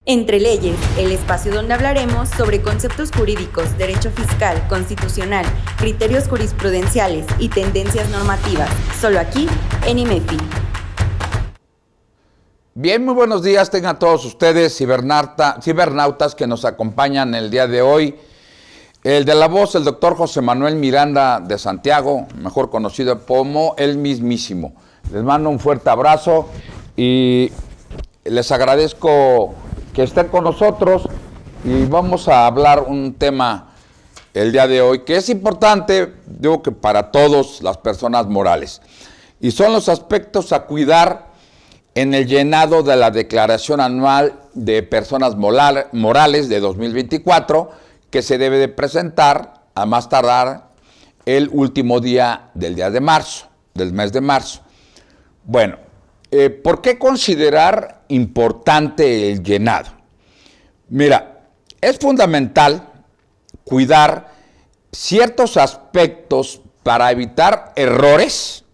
Entre Leyes, el espacio donde hablaremos sobre conceptos jurídicos, derecho fiscal, constitucional, criterios jurisprudenciales y tendencias normativas, solo aquí en IMEFI. Bien, muy buenos días tengan todos ustedes, cibernautas que nos acompañan el día de hoy. El de la voz, el doctor José Manuel Miranda de Santiago, mejor conocido como el mismísimo. Les mando un fuerte abrazo y les agradezco que estén con nosotros y vamos a hablar un tema el día de hoy que es importante, digo que para todas las personas morales, y son los aspectos a cuidar en el llenado de la Declaración Anual de Personas Morales de 2024, que se debe de presentar a más tardar el último día del mes de marzo. Bueno, ¿por qué considerar importante el llenado? Mira, es fundamental cuidar ciertos aspectos para evitar errores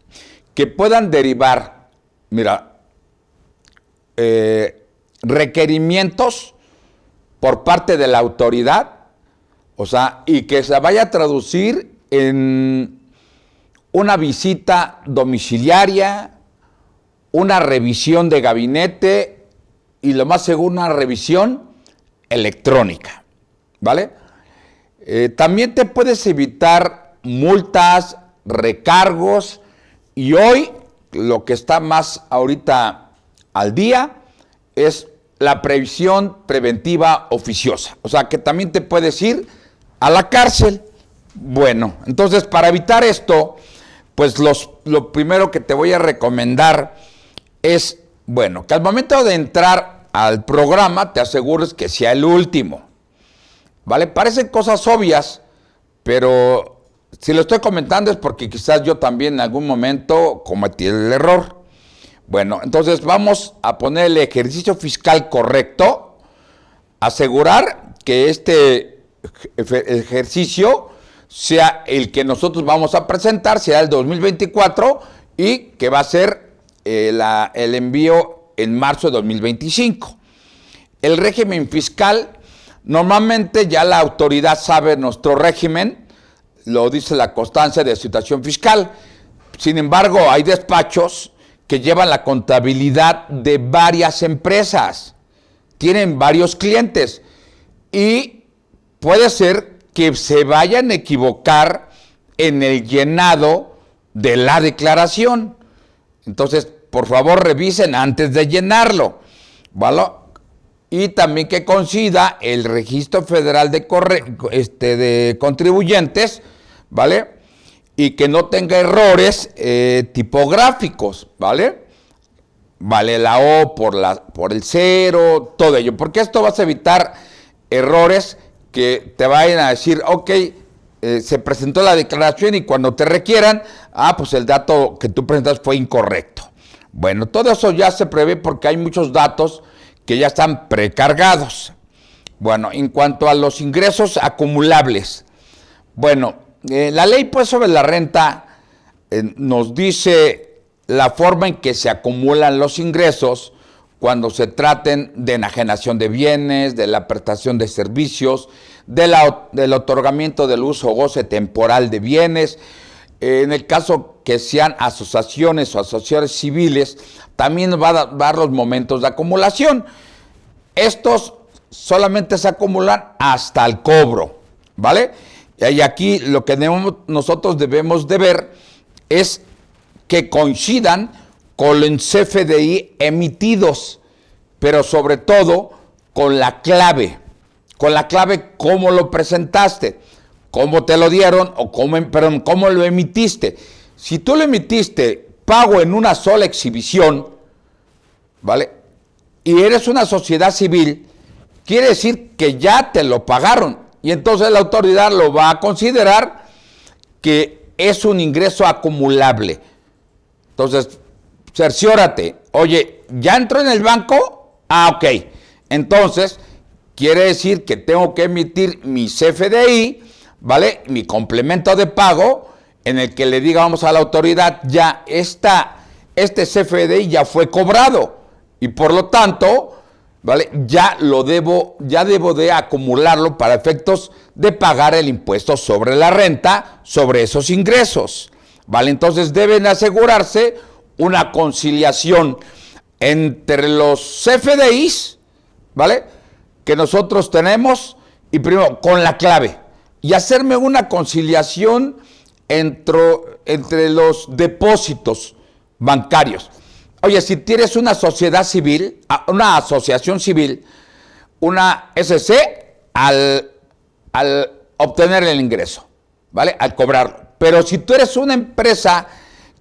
que puedan derivar, requerimientos por parte de la autoridad, y que se vaya a traducir en una visita domiciliaria, una revisión de gabinete y lo más seguro una revisión electrónica, ¿vale? También te puedes evitar multas, recargos y hoy lo que está más ahorita al día es la previsión preventiva oficiosa, que también te puedes ir a la cárcel. Bueno, entonces para evitar esto, pues lo primero que te voy a recomendar es, que al momento de entrar al programa te asegures que sea el último, ¿vale? Parecen cosas obvias, pero si lo estoy comentando es porque quizás yo también en algún momento cometí el error. Bueno, entonces vamos a poner el ejercicio fiscal correcto, asegurar que este ejercicio sea el que nosotros vamos a presentar, sea el 2024 y que va a ser el envío en marzo de 2025. El régimen fiscal, normalmente ya la autoridad sabe nuestro régimen, lo dice la constancia de situación fiscal. Sin embargo, hay despachos que llevan la contabilidad de varias empresas, tienen varios clientes y puede ser que se vayan a equivocar en el llenado de la declaración. Entonces, por favor, revisen antes de llenarlo, ¿vale? Y también que coincida el Registro Federal de Contribuyentes, ¿vale? Y que no tenga errores tipográficos, ¿vale? Vale, la O por el cero, todo ello, porque esto vas a evitar errores que te vayan a decir, se presentó la declaración y cuando te requieran, pues el dato que tú presentas fue incorrecto. Bueno, todo eso ya se prevé porque hay muchos datos que ya están precargados. Bueno, en cuanto a los ingresos acumulables, la ley pues sobre la renta nos dice la forma en que se acumulan los ingresos cuando se traten de enajenación de bienes, de la prestación de servicios, del otorgamiento del uso o goce temporal de bienes. En el caso que sean asociaciones o asociaciones civiles, también va a dar los momentos de acumulación. Estos solamente se acumulan hasta el cobro, ¿vale? Y aquí lo que nosotros debemos de ver es que coincidan con los CFDI emitidos, pero sobre todo con la clave cómo lo presentaste, cómo te lo dieron o cómo lo emitiste. Si tú lo emitiste pago en una sola exhibición, ¿vale? Y eres una sociedad civil, quiere decir que ya te lo pagaron y entonces la autoridad lo va a considerar que es un ingreso acumulable. Entonces, cerciórate, oye, ¿ya entró en el banco? Ok, entonces quiere decir que tengo que emitir mi CFDI, ¿vale? Mi complemento de pago, en el que le digamos a la autoridad, este CFDI ya fue cobrado y por lo tanto ¿vale? Ya debo de acumularlo para efectos de pagar el impuesto sobre la renta sobre esos ingresos, ¿vale? Entonces deben asegurarse una conciliación entre los CFDIs, ¿vale?, que nosotros tenemos, y primero con la clave, y hacerme una conciliación entre los depósitos bancarios. Oye, si tienes una sociedad civil, una asociación civil, una SC, al obtener el ingreso, ¿vale?, al cobrarlo. Pero si tú eres una empresa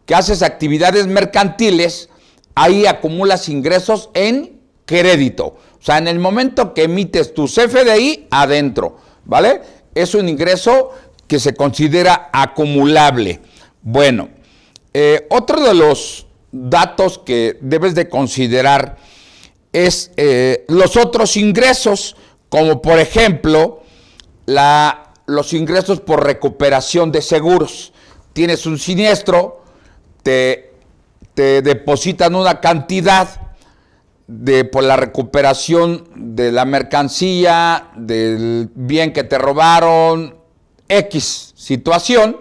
que haces actividades mercantiles, ahí acumulas ingresos en crédito. O sea, en el momento que emites tu CFDI, adentro, ¿vale? Es un ingreso que se considera acumulable. Bueno, otro de los datos que debes de considerar es los otros ingresos, como por ejemplo los ingresos por recuperación de seguros. Tienes un siniestro, te depositan una cantidad por la recuperación de la mercancía, del bien que te robaron, X situación.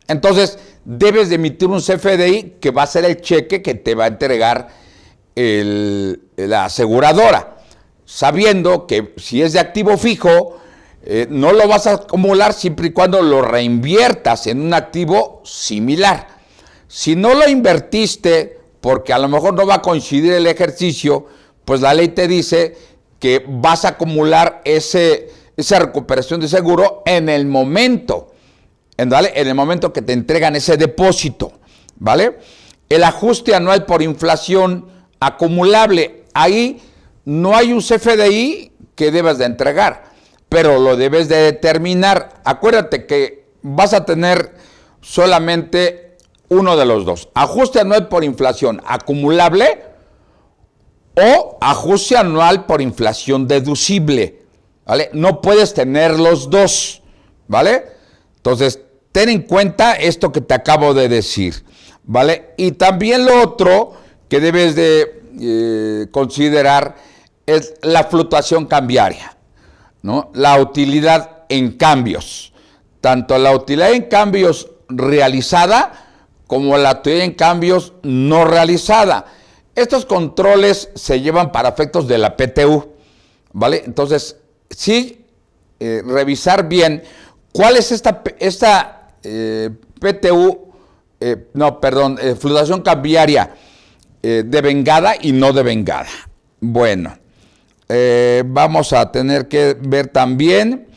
Entonces debes de emitir un CFDI que va a ser el cheque que te va a entregar la aseguradora, sabiendo que si es de activo fijo, no lo vas a acumular siempre y cuando lo reinviertas en un activo similar. Si no lo invertiste, porque a lo mejor no va a coincidir el ejercicio, pues la ley te dice que vas a acumular esa recuperación de seguro en el momento, ¿vale?, en el momento que te entregan ese depósito, ¿vale? El ajuste anual por inflación acumulable, ahí no hay un CFDI que debas de entregar, pero lo debes de determinar. Acuérdate que vas a tener solamente uno de los dos: ajuste anual por inflación acumulable o ajuste anual por inflación deducible, ¿vale? No puedes tener los dos, ¿vale? Entonces, ten en cuenta esto que te acabo de decir, ¿vale? Y también lo otro que debes de considerar es la fluctuación cambiaria, ¿no? La utilidad en cambios, tanto la utilidad en cambios realizada como la utilidad en cambios no realizada. Estos controles se llevan para efectos de la PTU, ¿vale? Entonces, sí, revisar bien cuál es esta PTU, fluctuación cambiaria devengada y no devengada. Bueno, vamos a tener que ver también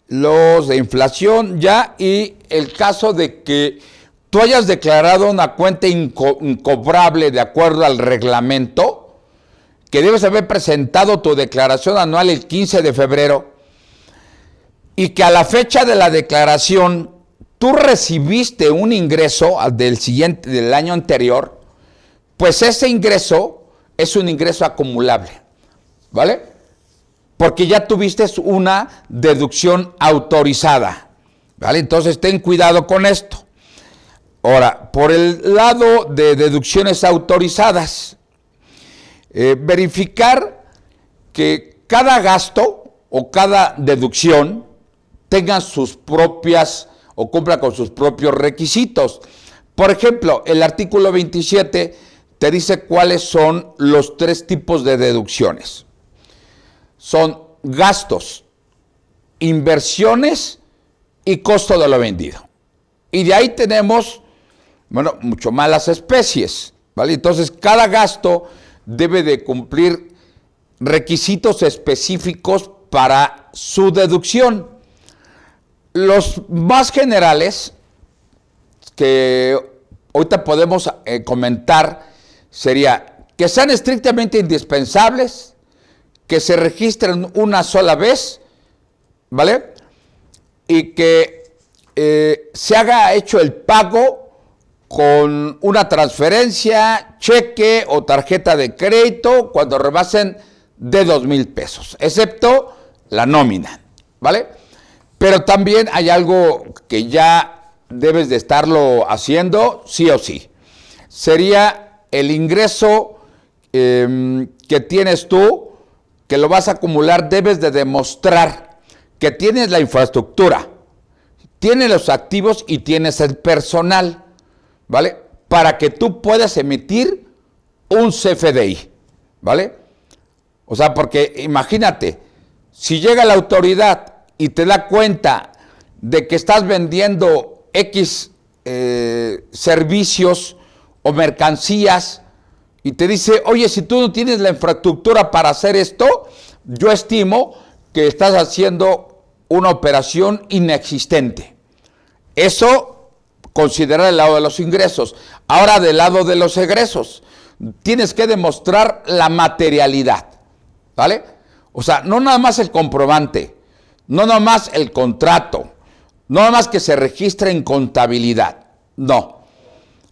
los de inflación ya, y el caso de que tú hayas declarado una cuenta incobrable de acuerdo al reglamento, que debes haber presentado tu declaración anual el 15 de febrero y que a la fecha de la declaración tú recibiste un ingreso del año anterior, pues ese ingreso es un ingreso acumulable, ¿vale? Porque ya tuviste una deducción autorizada, ¿vale? Entonces ten cuidado con esto. Ahora, por el lado de deducciones autorizadas, verificar que cada gasto o cada deducción tenga sus propias o cumpla con sus propios requisitos. Por ejemplo, el artículo 27 te dice cuáles son los 3 tipos de deducciones. Son gastos, inversiones y costo de lo vendido. Y de ahí tenemos, mucho más las especies, ¿vale? Entonces, cada gasto debe de cumplir requisitos específicos para su deducción. Los más generales que ahorita podemos comentar sería que sean estrictamente indispensables, que se registren una sola vez, ¿vale? Y que se haga hecho el pago con una transferencia, cheque o tarjeta de crédito cuando rebasen de 2,000 pesos, excepto la nómina, ¿vale? Pero también hay algo que ya debes de estarlo haciendo sí o sí. Sería el ingreso que tienes tú que lo vas a acumular, debes de demostrar que tienes la infraestructura, tienes los activos y tienes el personal, ¿vale? Para que tú puedas emitir un CFDI, ¿vale? O sea, porque imagínate, si llega la autoridad y te da cuenta de que estás vendiendo X servicios o mercancías y te dice, oye, si tú no tienes la infraestructura para hacer esto, yo estimo que estás haciendo una operación inexistente. Eso considera el lado de los ingresos. Ahora, del lado de los egresos, tienes que demostrar la materialidad, ¿vale? O sea, no nada más el comprobante, no nada más el contrato, no nada más que se registre en contabilidad, no.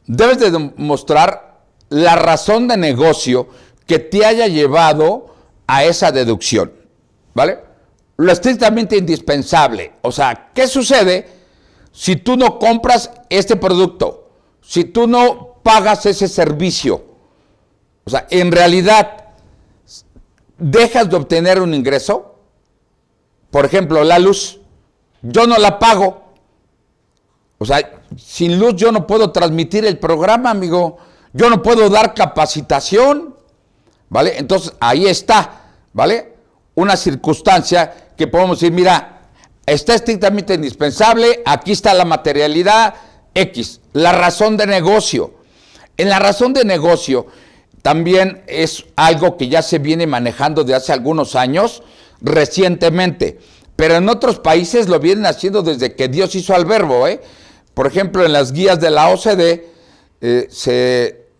Debes de demostrar la razón de negocio que te haya llevado a esa deducción, ¿vale? Lo estrictamente indispensable. O sea, ¿qué sucede si tú no compras este producto? Si tú no pagas ese servicio. O sea, en realidad, ¿dejas de obtener un ingreso? Por ejemplo, la luz. Yo no la pago. O sea, sin luz yo no puedo transmitir el programa, amigo. Yo no puedo dar capacitación, ¿vale? Entonces, ahí está, ¿vale? Una circunstancia que podemos decir, mira, está estrictamente indispensable, aquí está la materialidad X, la razón de negocio. En la razón de negocio también es algo que ya se viene manejando de hace algunos años, recientemente, pero en otros países lo vienen haciendo desde que Dios hizo al verbo, ¿eh? Por ejemplo, en las guías de la OCDE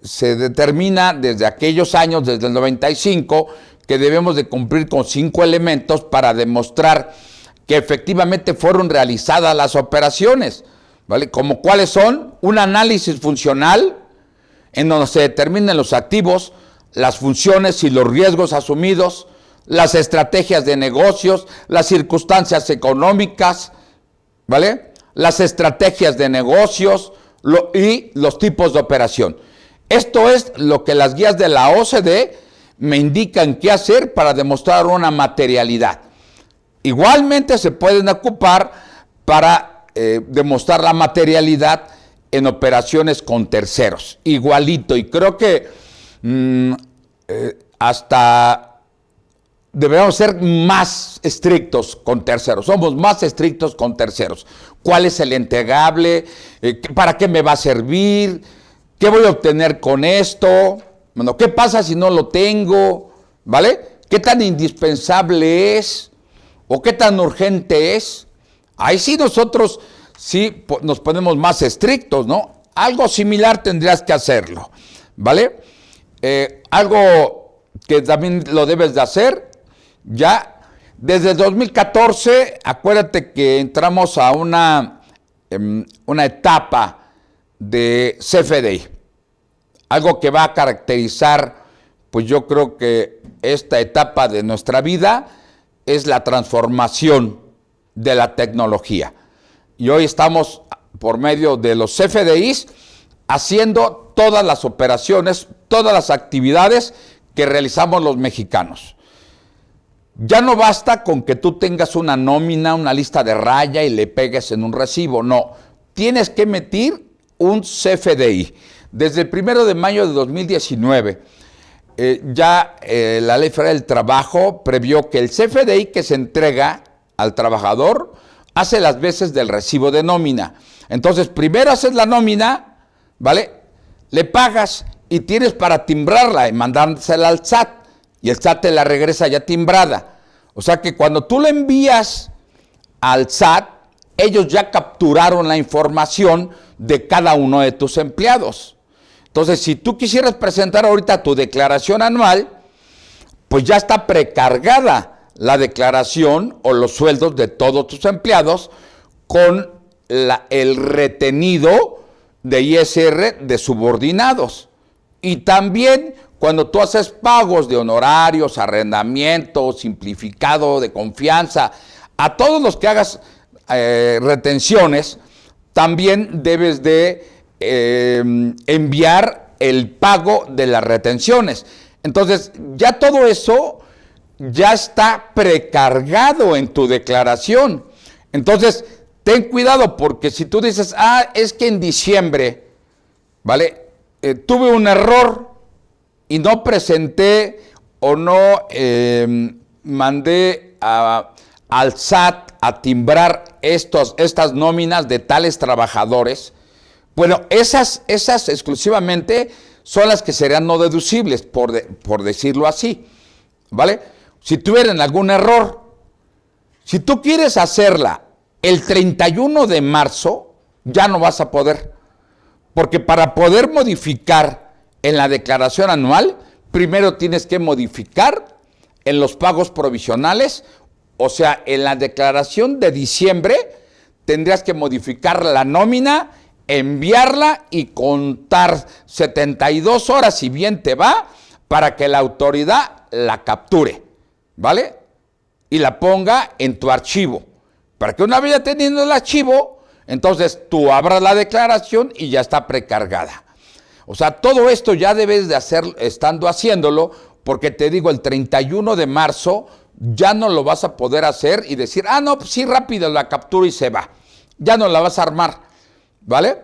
se determina desde aquellos años, desde el 95, que debemos de cumplir con 5 elementos para demostrar que efectivamente fueron realizadas las operaciones, ¿vale? Como cuáles son: un análisis funcional, en donde se determinan los activos, las funciones y los riesgos asumidos, las estrategias de negocios, las circunstancias económicas, ¿vale? Las estrategias de negocios y los tipos de operación. Esto es lo que las guías de la OCDE me indican qué hacer para demostrar una materialidad. Igualmente se pueden ocupar para demostrar la materialidad en operaciones con terceros. Igualito, y creo que hasta debemos ser más estrictos con terceros. Somos más estrictos con terceros. ¿Cuál es el entregable? ¿Para qué me va a servir? ¿Qué voy a obtener con esto? Bueno, ¿qué pasa si no lo tengo? ¿Vale? ¿Qué tan indispensable es? ¿O qué tan urgente es? Ahí sí nosotros sí nos ponemos más estrictos, ¿no? Algo similar tendrías que hacerlo, ¿vale? Algo que también lo debes de hacer, ya desde 2014, acuérdate que entramos a una etapa de CFDI, algo que va a caracterizar, pues yo creo que esta etapa de nuestra vida es la transformación de la tecnología. Y hoy estamos, por medio de los CFDIs, haciendo todas las operaciones, todas las actividades que realizamos los mexicanos. Ya no basta con que tú tengas una nómina, una lista de raya y le pegues en un recibo. No, tienes que emitir un CFDI. Desde el 1 de mayo de 2019, la Ley Federal del Trabajo previó que el CFDI que se entrega al trabajador hace las veces del recibo de nómina. Entonces, primero haces la nómina, ¿vale? Le pagas y tienes para timbrarla y mandársela al SAT. Y el SAT te la regresa ya timbrada. O sea que cuando tú le envías al SAT, ellos ya capturaron la información de cada uno de tus empleados. Entonces, si tú quisieras presentar ahorita tu declaración anual, pues ya está precargada la declaración o los sueldos de todos tus empleados con el retenido de ISR de subordinados. Y también cuando tú haces pagos de honorarios, arrendamiento, simplificado de confianza, a todos los que hagas retenciones, también debes de enviar el pago de las retenciones. Entonces, ya todo eso ya está precargado en tu declaración. Entonces, ten cuidado, porque si tú dices, es que en diciembre, ¿vale? Tuve un error y no presenté o no mandé al SAT a timbrar estas nóminas de tales trabajadores. Bueno, esas exclusivamente son las que serían no deducibles, por decirlo así, ¿vale? Si tuvieran algún error, si tú quieres hacerla el 31 de marzo, ya no vas a poder, porque para poder modificar en la declaración anual, primero tienes que modificar en los pagos provisionales, o sea, en la declaración de diciembre tendrías que modificar la nómina, enviarla y contar 72 horas, si bien te va, para que la autoridad la capture, ¿vale? Y la ponga en tu archivo, para que una vez ya teniendo el archivo, entonces tú abras la declaración y ya está precargada. O sea, todo esto ya debes de hacer estando haciéndolo, porque te digo, el 31 de marzo ya no lo vas a poder hacer y decir, no, pues sí, rápido la captura y se va. Ya no la vas a armar, ¿vale?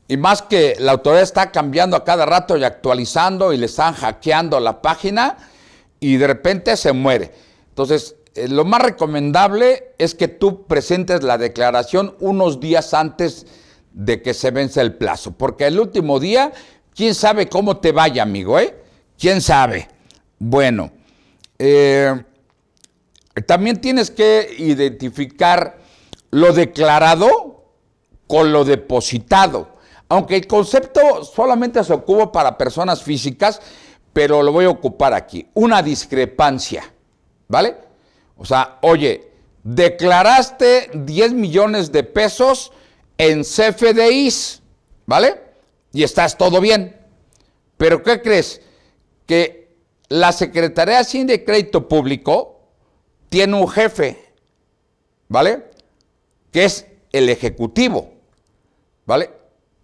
Y más que la autoridad está cambiando a cada rato y actualizando y le están hackeando la página y de repente se muere. Entonces, lo más recomendable es que tú presentes la declaración unos días antes de que se vence el plazo, porque el último día, quién sabe cómo te vaya, amigo, ¿eh? ¿Quién sabe? Bueno, también tienes que identificar lo declarado con lo depositado, aunque el concepto solamente se ocupa para personas físicas, pero lo voy a ocupar aquí. Una discrepancia, ¿vale? O sea, oye, declaraste 10 millones de pesos en CFDIs, ¿vale? Y estás todo bien. Pero ¿qué crees? Que la Secretaría de Hacienda y Crédito Público tiene un jefe, ¿vale? Que es el Ejecutivo, ¿vale?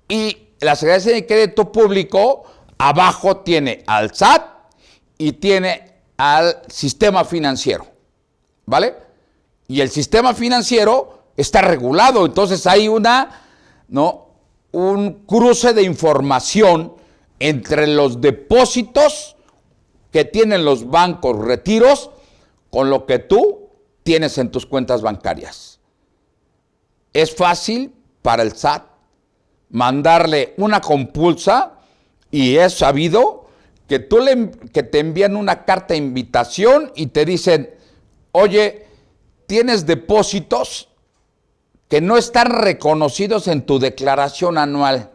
Y la Secretaría de Hacienda y Crédito Público abajo tiene al SAT y tiene al sistema financiero, ¿vale? Y el sistema financiero está regulado, entonces hay un cruce de información entre los depósitos que tienen los bancos retiros con lo que tú tienes en tus cuentas bancarias. Es fácil para el SAT mandarle una compulsa y es sabido que te envían una carta de invitación y te dicen, oye, tienes depósitos que no están reconocidos en tu declaración anual.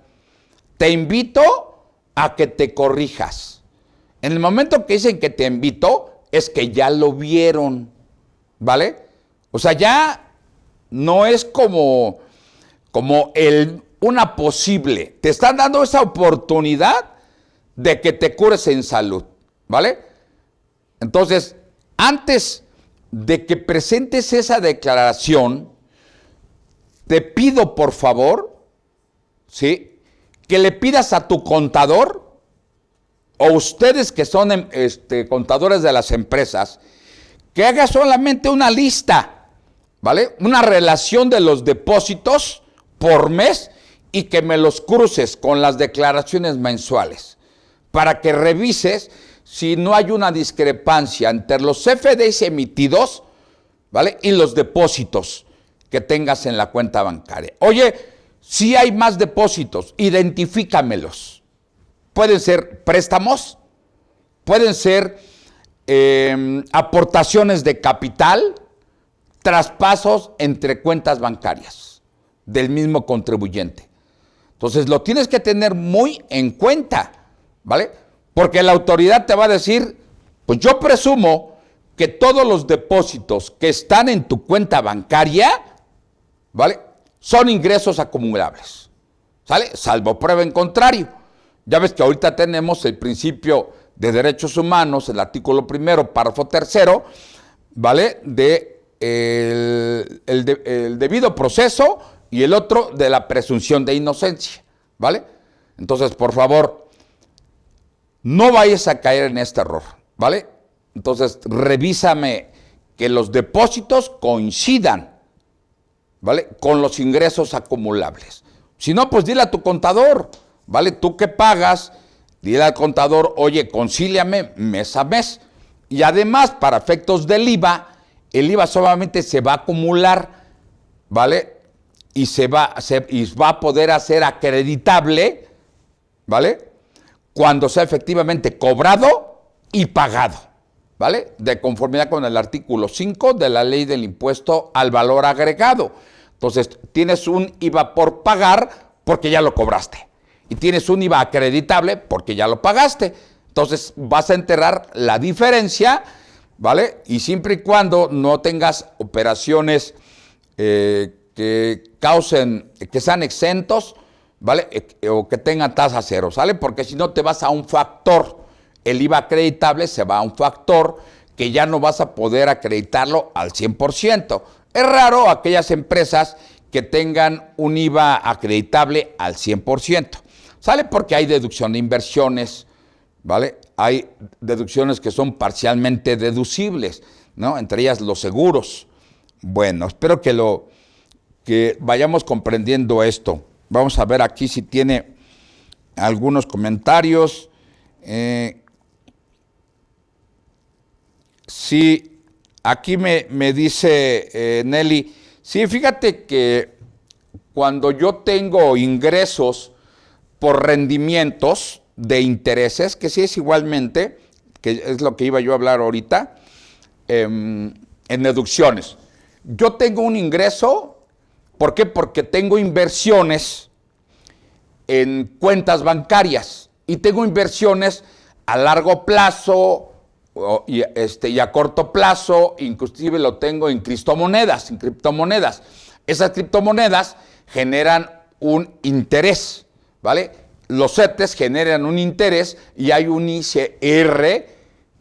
Te invito a que te corrijas. En el momento que dicen que te invito, es que ya lo vieron, ¿vale? O sea, ya no es como una posible. Te están dando esa oportunidad de que te cures en salud, ¿vale? Entonces, antes de que presentes esa declaración, te pido, por favor, ¿sí?, que le pidas a tu contador o ustedes que son contadores de las empresas, que haga solamente una lista, ¿vale? Una relación de los depósitos por mes y que me los cruces con las declaraciones mensuales para que revises si no hay una discrepancia entre los CFDIs emitidos, ¿vale?, y los depósitos que tengas en la cuenta bancaria. Oye, si hay más depósitos, identifícamelos. Pueden ser préstamos, pueden ser aportaciones de capital, traspasos entre cuentas bancarias del mismo contribuyente. Entonces lo tienes que tener muy en cuenta, ¿vale? Porque la autoridad te va a decir, pues yo presumo que todos los depósitos que están en tu cuenta bancaria, ¿vale?, son ingresos acumulables, ¿sale? Salvo prueba en contrario. Ya ves que ahorita tenemos el principio de derechos humanos, el artículo 1, párrafo 3, ¿vale?, de el debido proceso y el otro de la presunción de inocencia, ¿vale? Entonces, por favor, no vayas a caer en este error, ¿vale? Entonces, revísame que los depósitos coincidan, ¿vale?, con los ingresos acumulables. Si no, pues dile a tu contador, ¿vale? Tú que pagas, dile al contador, oye, concíliame mes a mes. Y además, para efectos del IVA, el IVA solamente se va a acumular, ¿vale? Y va a poder hacer acreditable, ¿vale?, cuando sea efectivamente cobrado y pagado, ¿vale?, de conformidad con el artículo 5 de la Ley del Impuesto al Valor Agregado. Entonces, tienes un IVA por pagar porque ya lo cobraste. Y tienes un IVA acreditable porque ya lo pagaste. Entonces, vas a enterrar la diferencia, ¿vale? Y siempre y cuando no tengas operaciones que causen, que sean exentos, ¿vale? O que tengan tasa cero, ¿sale? Porque si no te vas a un factor. El IVA acreditable se va a un factor que ya no vas a poder acreditarlo al 100%. Es raro aquellas empresas que tengan un IVA acreditable al 100%. ¿Sale? Porque hay deducción de inversiones, ¿vale? Hay deducciones que son parcialmente deducibles, ¿no? Entre ellas los seguros. Bueno, espero que vayamos comprendiendo esto. Vamos a ver aquí si tiene algunos comentarios. Sí, aquí me dice Nelly, sí, fíjate que cuando yo tengo ingresos por rendimientos de intereses, que sí es igualmente, que es lo que iba yo a hablar ahorita, en deducciones. Yo tengo un ingreso, ¿por qué? Porque tengo inversiones en cuentas bancarias y tengo inversiones a largo plazo y a corto plazo, inclusive lo tengo en criptomonedas. Esas criptomonedas generan un interés, ¿vale? Los CETES generan un interés y hay un ICR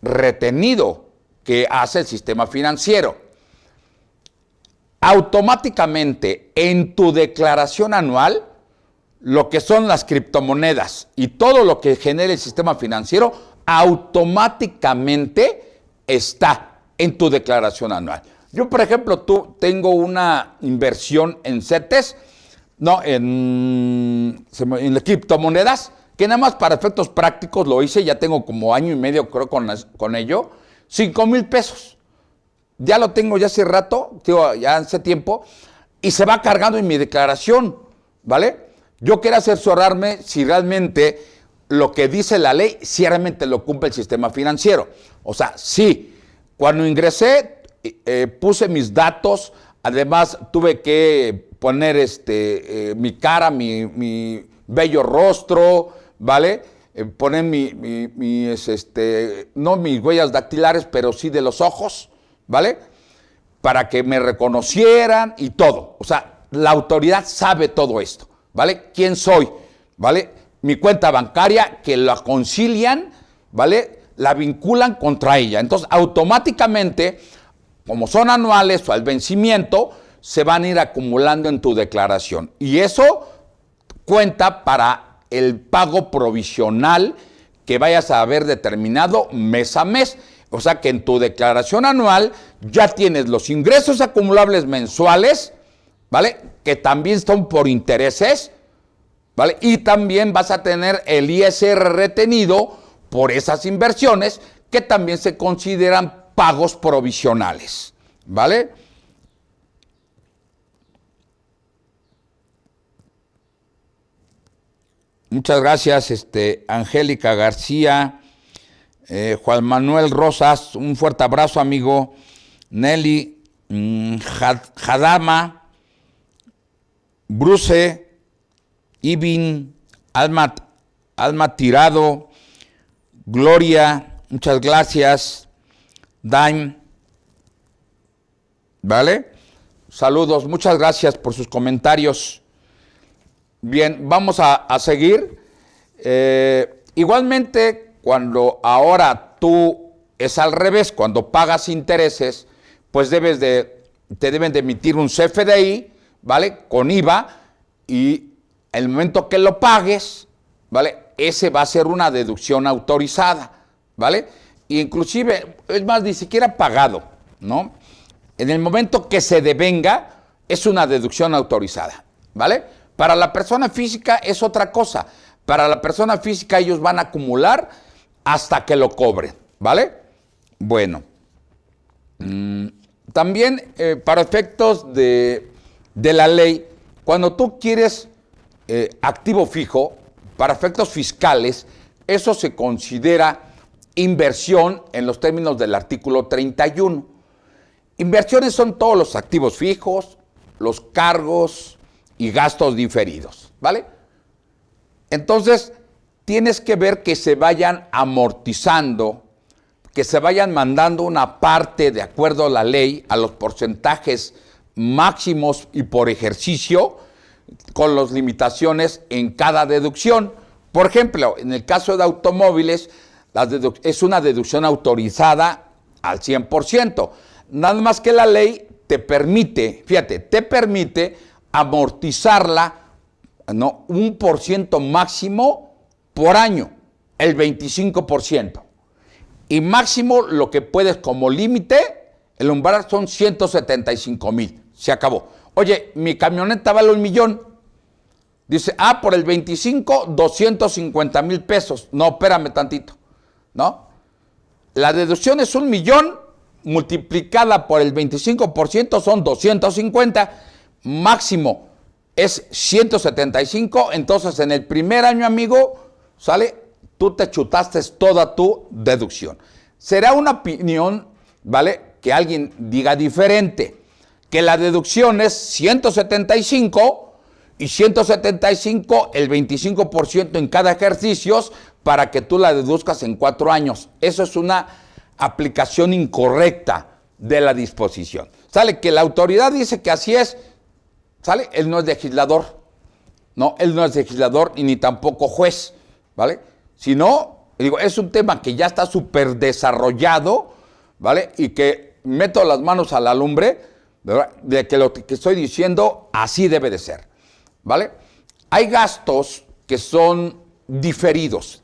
retenido que hace el sistema financiero. Automáticamente en tu declaración anual, lo que son las criptomonedas y todo lo que genera el sistema financiero, automáticamente está en tu declaración anual. Yo, por ejemplo, tengo una inversión en CETES, no, en las criptomonedas, que nada más para efectos prácticos lo hice, ya tengo como año y medio creo con ello, 5,000 pesos. Ya lo tengo ya hace rato, ya hace tiempo, y se va cargando en mi declaración, ¿vale? Yo quiero asesorarme si realmente lo que dice la ley, si realmente lo cumple el sistema financiero. O sea, sí, cuando ingresé, puse mis datos, además tuve que poner mi cara, mi bello rostro, ¿vale? Poner no mis huellas dactilares, pero sí de los ojos, ¿vale? Para que me reconocieran y todo. O sea, la autoridad sabe todo esto, ¿vale? ¿Quién soy? ¿Vale? Mi cuenta bancaria, que la concilian, ¿vale? La vinculan contra ella. Entonces, automáticamente, como son anuales o al vencimiento, se van a ir acumulando en tu declaración. Y eso cuenta para el pago provisional que vayas a haber determinado mes a mes. O sea que en tu declaración anual ya tienes los ingresos acumulables mensuales, ¿vale? Que también son por intereses, ¿vale? Y también vas a tener el ISR retenido por esas inversiones que también se consideran pagos provisionales, ¿vale? Muchas gracias, Angélica García, Juan Manuel Rosas, un fuerte abrazo, amigo. Nelly, Jadama, Bruce, Ibin, Alma Tirado, Gloria, muchas gracias. Daim, ¿vale? Saludos, muchas gracias por sus comentarios. Bien, vamos a seguir. Igualmente, cuando ahora tú es al revés, cuando pagas intereses, pues te deben de emitir un CFDI, ¿vale? Con IVA, y el momento que lo pagues, ¿vale? Ese va a ser una deducción autorizada, ¿vale? e inclusive, es más, ni siquiera pagado, ¿no? En el momento que se devenga, es una deducción autorizada, ¿vale? Para la persona física es otra cosa. Para la persona física ellos van a acumular hasta que lo cobren, ¿vale? Bueno, también para efectos de la ley, cuando tú quieres activo fijo, para efectos fiscales, eso se considera inversión en los términos del artículo 31. Inversiones son todos los activos fijos, los cargos y gastos diferidos, ¿vale? Entonces, tienes que ver que se vayan amortizando, que se vayan mandando una parte de acuerdo a la ley, a los porcentajes máximos y por ejercicio, con las limitaciones en cada deducción. Por ejemplo, en el caso de automóviles, es una deducción autorizada al 100%. Nada más que la ley te permite, fíjate, te permite amortizarla, ¿no? 1% máximo por año, el 25%. Y máximo lo que puedes como límite, el umbral son 175,000. Se acabó. Oye, mi camioneta vale $1,000,000. Dice, por el 25, 250,000 pesos. No, espérame tantito, ¿no? La deducción es $1,000,000 multiplicada por el 25% son 250, máximo es 175, entonces en el primer año, amigo, ¿sale? Tú te chutaste toda tu deducción. Será una opinión, ¿vale? Que alguien diga diferente, que la deducción es 175 y 175 el 25% en cada ejercicio para que tú la deduzcas en 4 años. Eso es una aplicación incorrecta de la disposición. Sale que la autoridad dice que así es, sale, él no es legislador, no, él no es legislador y ni tampoco juez, ¿vale? Si no, digo, es un tema que ya está súper desarrollado, ¿vale? Y que meto las manos a la lumbre, ¿verdad? De que lo que estoy diciendo así debe de ser, ¿vale? Hay gastos que son diferidos.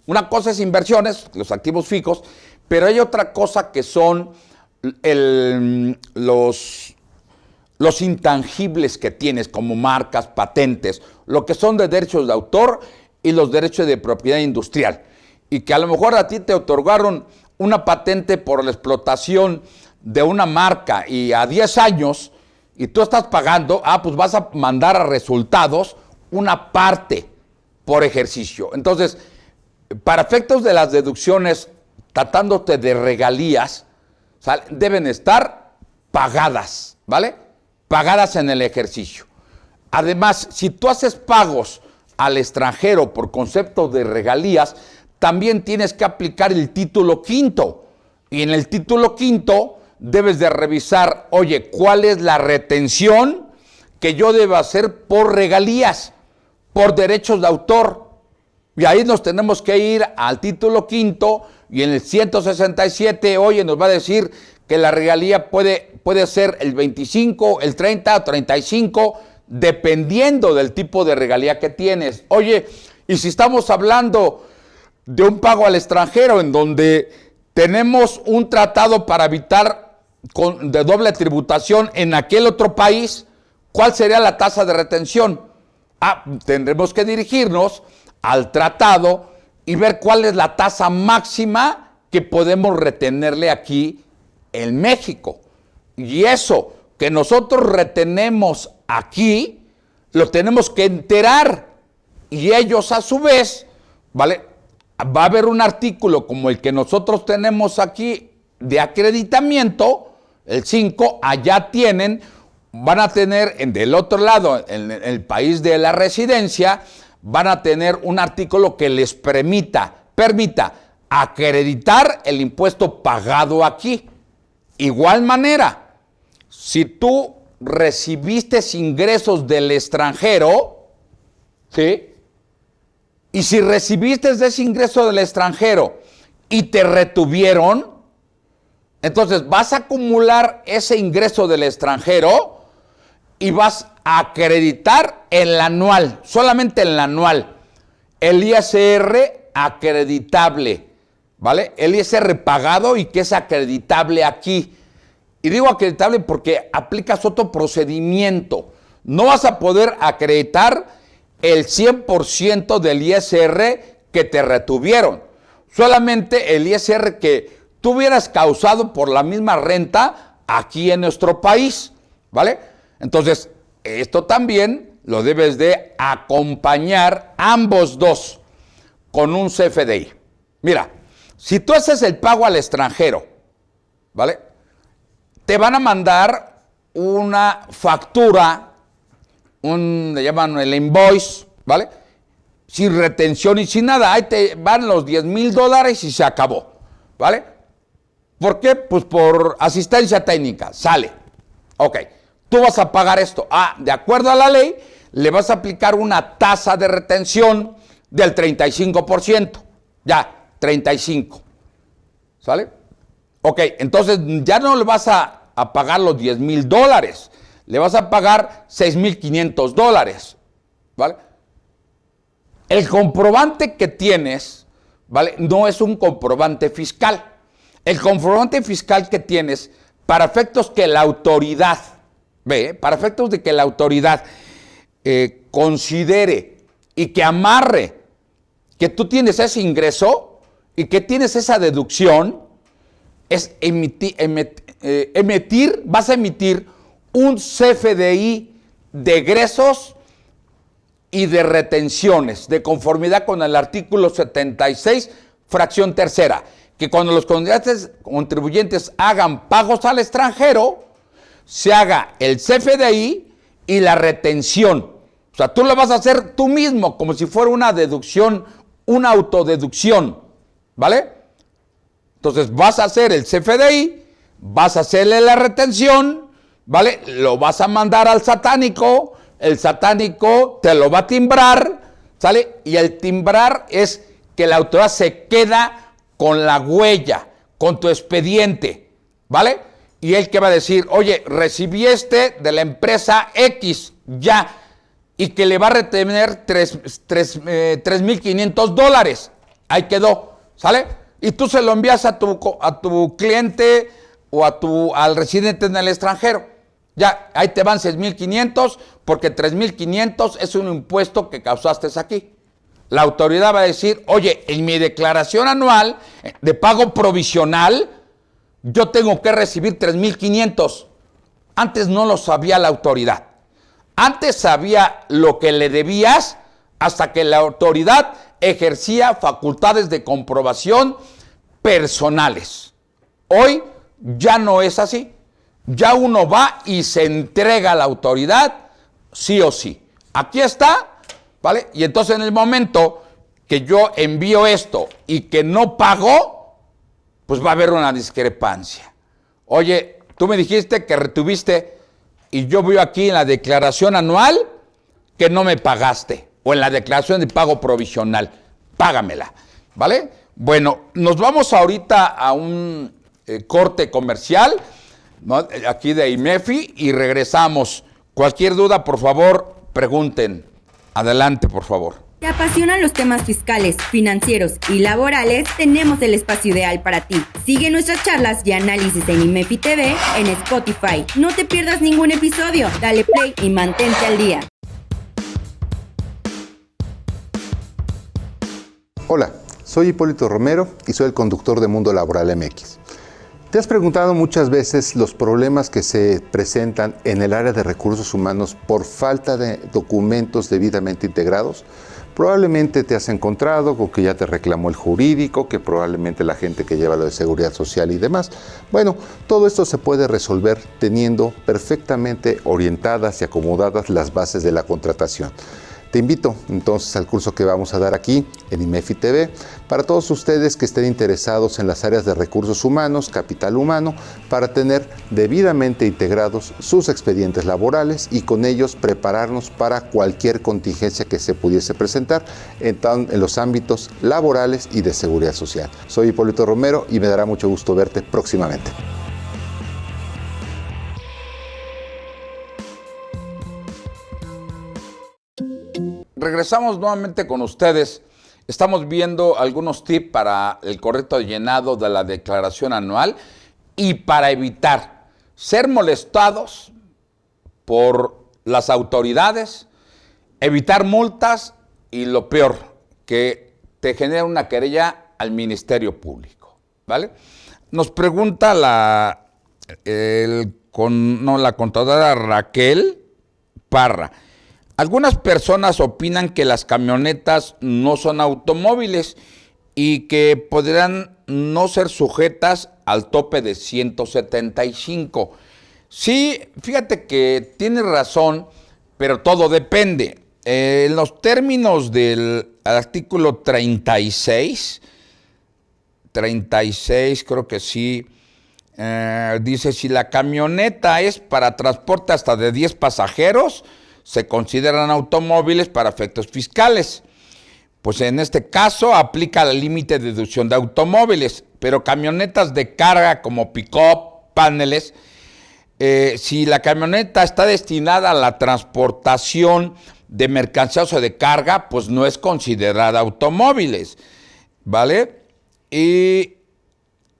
Una cosa es inversiones, los activos fijos, pero hay otra cosa que son los intangibles que tienes, como marcas, patentes, lo que son de derechos de autor y los derechos de propiedad industrial. Y que a lo mejor a ti te otorgaron una patente por la explotación de una marca y a 10 años, y tú estás pagando, pues vas a mandar a resultados una parte por ejercicio. Entonces, para efectos de las deducciones, tratándote de regalías, ¿sale? Deben estar pagadas, ¿vale? Pagadas en el ejercicio. Además, si tú haces pagos al extranjero por concepto de regalías, también tienes que aplicar el título quinto. Y en el título quinto debes de revisar, oye, ¿cuál es la retención que yo debo hacer por regalías, por derechos de autor? Y ahí nos tenemos que ir al título quinto y en el 167, oye, nos va a decir que la regalía puede ser el 25, el 30 o 35, dependiendo del tipo de regalía que tienes. Oye, y si estamos hablando de un pago al extranjero en donde tenemos un tratado para evitar de doble tributación en aquel otro país, ¿cuál sería la tasa de retención? Tendremos que dirigirnos al tratado y ver cuál es la tasa máxima que podemos retenerle aquí en México. Y eso que nosotros retenemos aquí, lo tenemos que enterar. Y ellos a su vez, ¿vale? Va a haber un artículo como el que nosotros tenemos aquí de acreditamiento, el 5, allá van a tener del otro lado, en el país de la residencia, van a tener un artículo que les permita acreditar el impuesto pagado aquí. Igual manera, si tú recibiste ingresos del extranjero, ¿sí? Y si recibiste ese ingreso del extranjero y te retuvieron, entonces vas a acumular ese ingreso del extranjero y vas a acreditar el anual, solamente el anual, el ISR acreditable ¿vale? El ISR pagado y que es acreditable aquí. Y digo acreditable porque aplicas otro procedimiento. No vas a poder acreditar el 100% del ISR que te retuvieron. Solamente el ISR que tú hubieras causado por la misma renta aquí en nuestro país, ¿vale? Entonces, esto también lo debes de acompañar ambos dos con un CFDI. Mira, si tú haces el pago al extranjero, ¿vale? Te van a mandar una factura, le llaman el invoice, ¿vale? Sin retención y sin nada. Ahí te van los $10,000 y se acabó, ¿vale? ¿Por qué? Pues por asistencia técnica, sale. Ok, tú vas a pagar esto. De acuerdo a la ley, le vas a aplicar una tasa de retención del 35%. Ya, 35%. ¿Sale? Ok, entonces ya no le vas a pagar los $10,000. Le vas a pagar $6,500. ¿Vale? El comprobante que tienes, ¿vale? No es un comprobante fiscal. El comprobante fiscal que tienes, para efectos que la autoridad, para efectos de que la autoridad considere y que amarre que tú tienes ese ingreso y que tienes esa deducción, es vas a emitir un CFDI de egresos y de retenciones, de conformidad con el artículo 76, fracción tercera, que cuando los contribuyentes hagan pagos al extranjero, se haga el CFDI y la retención. O sea, tú lo vas a hacer tú mismo, como si fuera una deducción, una autodeducción, ¿vale? Entonces vas a hacer el CFDI, vas a hacerle la retención, ¿vale? Lo vas a mandar al satánico, el satánico te lo va a timbrar, ¿sale? Y el timbrar es que la autoridad se queda con la huella, con tu expediente, ¿vale? Y él que va a decir, oye, recibí de la empresa X, ya, y que le va a retener $3,500. Ahí quedó, ¿sale? Y tú se lo envías a tu cliente o al residente en el extranjero. Ya, ahí te van 6,500 porque 3,500 es un impuesto que causaste aquí. La autoridad va a decir, oye, en mi declaración anual de pago provisional, yo tengo que recibir 3,500. Antes no lo sabía la autoridad. Antes sabía lo que le debías hasta que la autoridad ejercía facultades de comprobación personales. Hoy ya no es así. Ya uno va y se entrega a la autoridad sí o sí. Aquí está, ¿vale? Y entonces en el momento que yo envío esto y que no pago, pues va a haber una discrepancia. Oye, tú me dijiste que retuviste y yo veo aquí en la declaración anual que no me pagaste o en la declaración de pago provisional. Págamela, ¿vale? Bueno, nos vamos ahorita a un corte comercial, ¿no? Aquí de IMEFI y regresamos. Cualquier duda, por favor, pregunten. Adelante, por favor. ¿Te apasionan los temas fiscales, financieros y laborales? Tenemos el espacio ideal para ti. Sigue nuestras charlas y análisis en IMEFI TV en Spotify. No te pierdas ningún episodio. Dale play y mantente al día. Hola, soy Hipólito Romero y soy el conductor de Mundo Laboral MX. ¿Te has preguntado muchas veces los problemas que se presentan en el área de recursos humanos por falta de documentos debidamente integrados? Probablemente te has encontrado con que ya te reclamó el jurídico, que probablemente la gente que lleva lo de seguridad social y demás. Bueno, todo esto se puede resolver teniendo perfectamente orientadas y acomodadas las bases de la contratación. Te invito entonces al curso que vamos a dar aquí en IMEFI TV para todos ustedes que estén interesados en las áreas de recursos humanos, capital humano, para tener debidamente integrados sus expedientes laborales y con ellos prepararnos para cualquier contingencia que se pudiese presentar en los ámbitos laborales y de seguridad social. Soy Hipólito Romero y me dará mucho gusto verte próximamente. Regresamos nuevamente con ustedes Estamos viendo algunos tips para el correcto llenado de la declaración anual y para evitar ser molestados por las autoridades, evitar multas y lo peor, que te genera una querella al Ministerio Público, ¿vale? Nos pregunta la contadora Raquel Parra. Algunas personas opinan que las camionetas no son automóviles y que podrán no ser sujetas al tope de 175. Sí, fíjate que tienes razón, pero todo depende. En los términos del artículo 36, creo que sí, dice, si la camioneta es para transporte hasta de 10 pasajeros, se consideran automóviles para efectos fiscales. Pues en este caso aplica el límite de deducción de automóviles, pero camionetas de carga como pick-up, paneles, si la camioneta está destinada a la transportación de mercancías o de carga, pues no es considerada automóviles, ¿vale? Y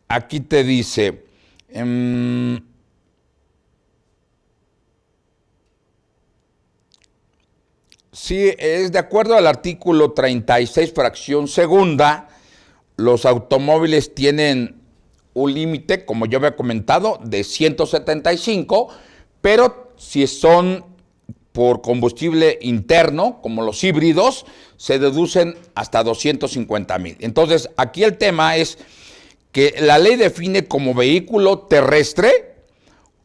aquí te dice, sí, es de acuerdo al artículo 36, fracción segunda, los automóviles tienen un límite, como yo había comentado, de 175, pero si son por combustible interno, como los híbridos, se deducen hasta 250,000. Entonces, aquí el tema es que la ley define como vehículo terrestre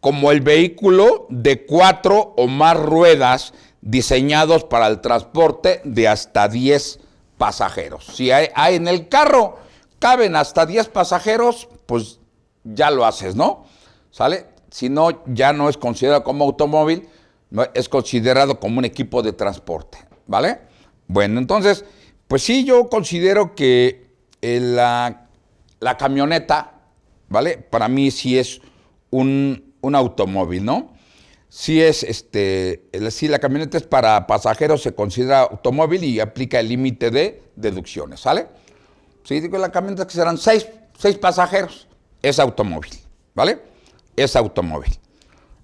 como el vehículo de 4 o más ruedas diseñados para el transporte de hasta 10 pasajeros. Si hay en el carro caben hasta 10 pasajeros, pues ya lo haces, ¿no? ¿Sale? Si no, ya no es considerado como automóvil, es considerado como un equipo de transporte, ¿vale? Bueno, entonces, pues sí, yo considero que la camioneta, ¿vale? Para mí sí es un automóvil, ¿no? Sí es, si la camioneta es para pasajeros, se considera automóvil y aplica el límite de deducciones, ¿sale? Si digo la camioneta que serán 6 pasajeros, es automóvil, ¿vale? Es automóvil.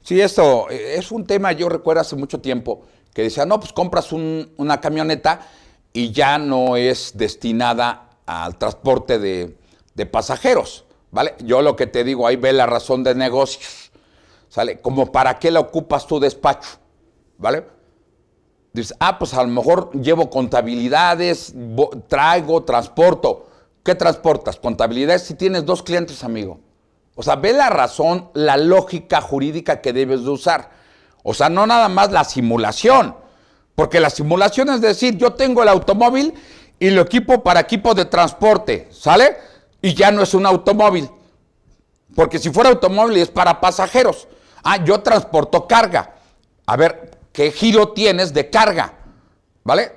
Sí, esto es un tema, yo recuerdo hace mucho tiempo, que decía, no, pues compras una camioneta y ya no es destinada al transporte de pasajeros, ¿vale? Yo lo que te digo, ahí ve la razón de negocios, ¿sale? Como para qué la ocupas tu despacho, ¿vale? Dices, pues a lo mejor llevo contabilidades, transporto. ¿Qué transportas? Contabilidades si tienes 2 clientes, amigo. O sea, ve la razón, la lógica jurídica que debes de usar. O sea, no nada más la simulación. Porque la simulación es decir, yo tengo el automóvil y lo equipo para equipo de transporte, ¿sale? Y ya no es un automóvil. Porque si fuera automóvil es para pasajeros. Yo transporto carga. A ver, ¿qué giro tienes de carga? ¿Vale?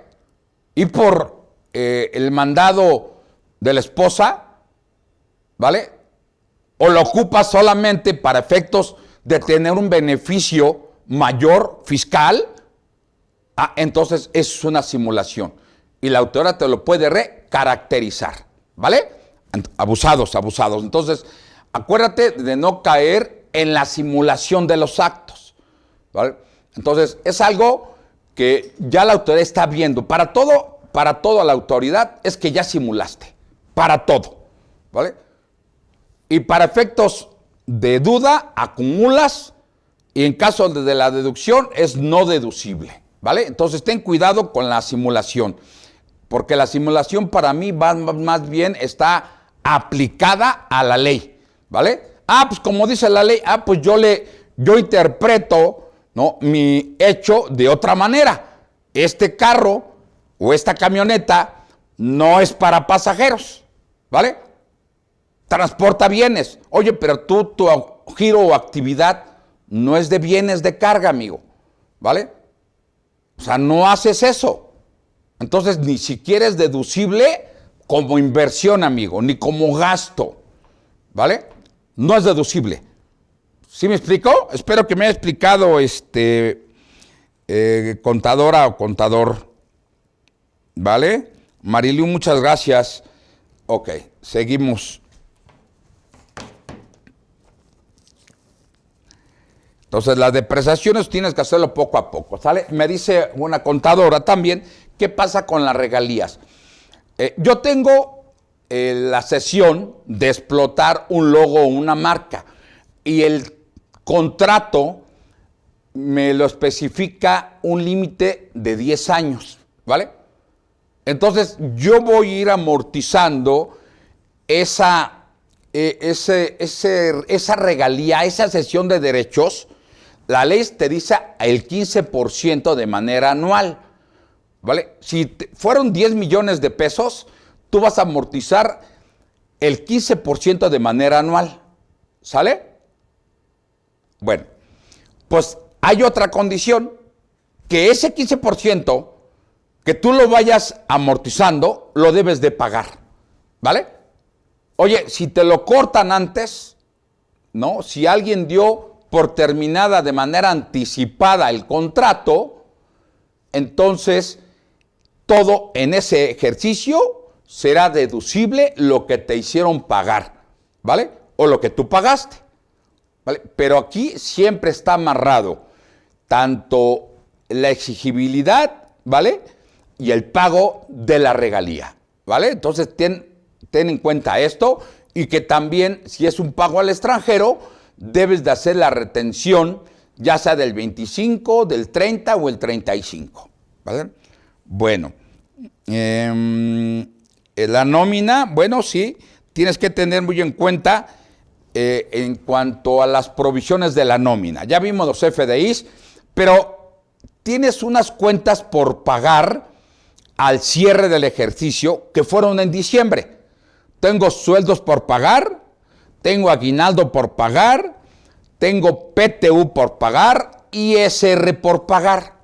Y por el mandado de la esposa, ¿vale? O lo ocupas solamente para efectos de tener un beneficio mayor fiscal, entonces es una simulación. Y la autoridad te lo puede recaracterizar, ¿vale? Abusados. Entonces, acuérdate de no caer en la simulación de los actos, ¿vale? Entonces, es algo que ya la autoridad está viendo. Para todo a la autoridad es que ya simulaste. Para todo, ¿vale? Y para efectos de duda, acumulas y en caso de la deducción es no deducible, ¿vale? Entonces ten cuidado con la simulación, porque la simulación para mí más bien está aplicada a la ley, ¿vale? Pues como dice la ley, pues yo interpreto, ¿no?, mi hecho de otra manera. Este carro o esta camioneta no es para pasajeros, ¿vale? Transporta bienes. Oye, pero tu giro o actividad no es de bienes de carga, amigo, ¿vale? O sea, no haces eso. Entonces, ni siquiera es deducible como inversión, amigo, ni como gasto, ¿vale? No es deducible. ¿Sí me explico? Espero que me haya explicado, contadora o contador, ¿vale? Marilu, muchas gracias. Ok, seguimos. Entonces, las depreciaciones tienes que hacerlo poco a poco, ¿sale? Me dice una contadora también, ¿qué pasa con las regalías? Yo tengo la cesión de explotar un logo o una marca y el contrato me lo especifica un límite de 10 años, ¿vale? Entonces, yo voy a ir amortizando esa regalía, esa cesión de derechos. La ley te dice el 15% de manera anual, ¿vale? Si fueron 10 millones de pesos, tú vas a amortizar el 15% de manera anual, ¿sale? Bueno, pues hay otra condición, que ese 15% que tú lo vayas amortizando, lo debes de pagar, ¿vale? Oye, si te lo cortan antes, ¿no? Si alguien dio por terminada de manera anticipada el contrato, entonces todo en ese ejercicio será deducible lo que te hicieron pagar, ¿vale? O lo que tú pagaste, ¿vale? Pero aquí siempre está amarrado tanto la exigibilidad, ¿vale? Y el pago de la regalía, ¿vale? Entonces ten en cuenta esto y que también si es un pago al extranjero, debes de hacer la retención ya sea del 25, del 30 o el 35, ¿vale? Bueno, la nómina, bueno, sí, tienes que tener muy en cuenta en cuanto a las provisiones de la nómina. Ya vimos los FDIs, pero tienes unas cuentas por pagar al cierre del ejercicio que fueron en diciembre. Tengo sueldos por pagar, tengo aguinaldo por pagar, tengo PTU por pagar y ISR por pagar.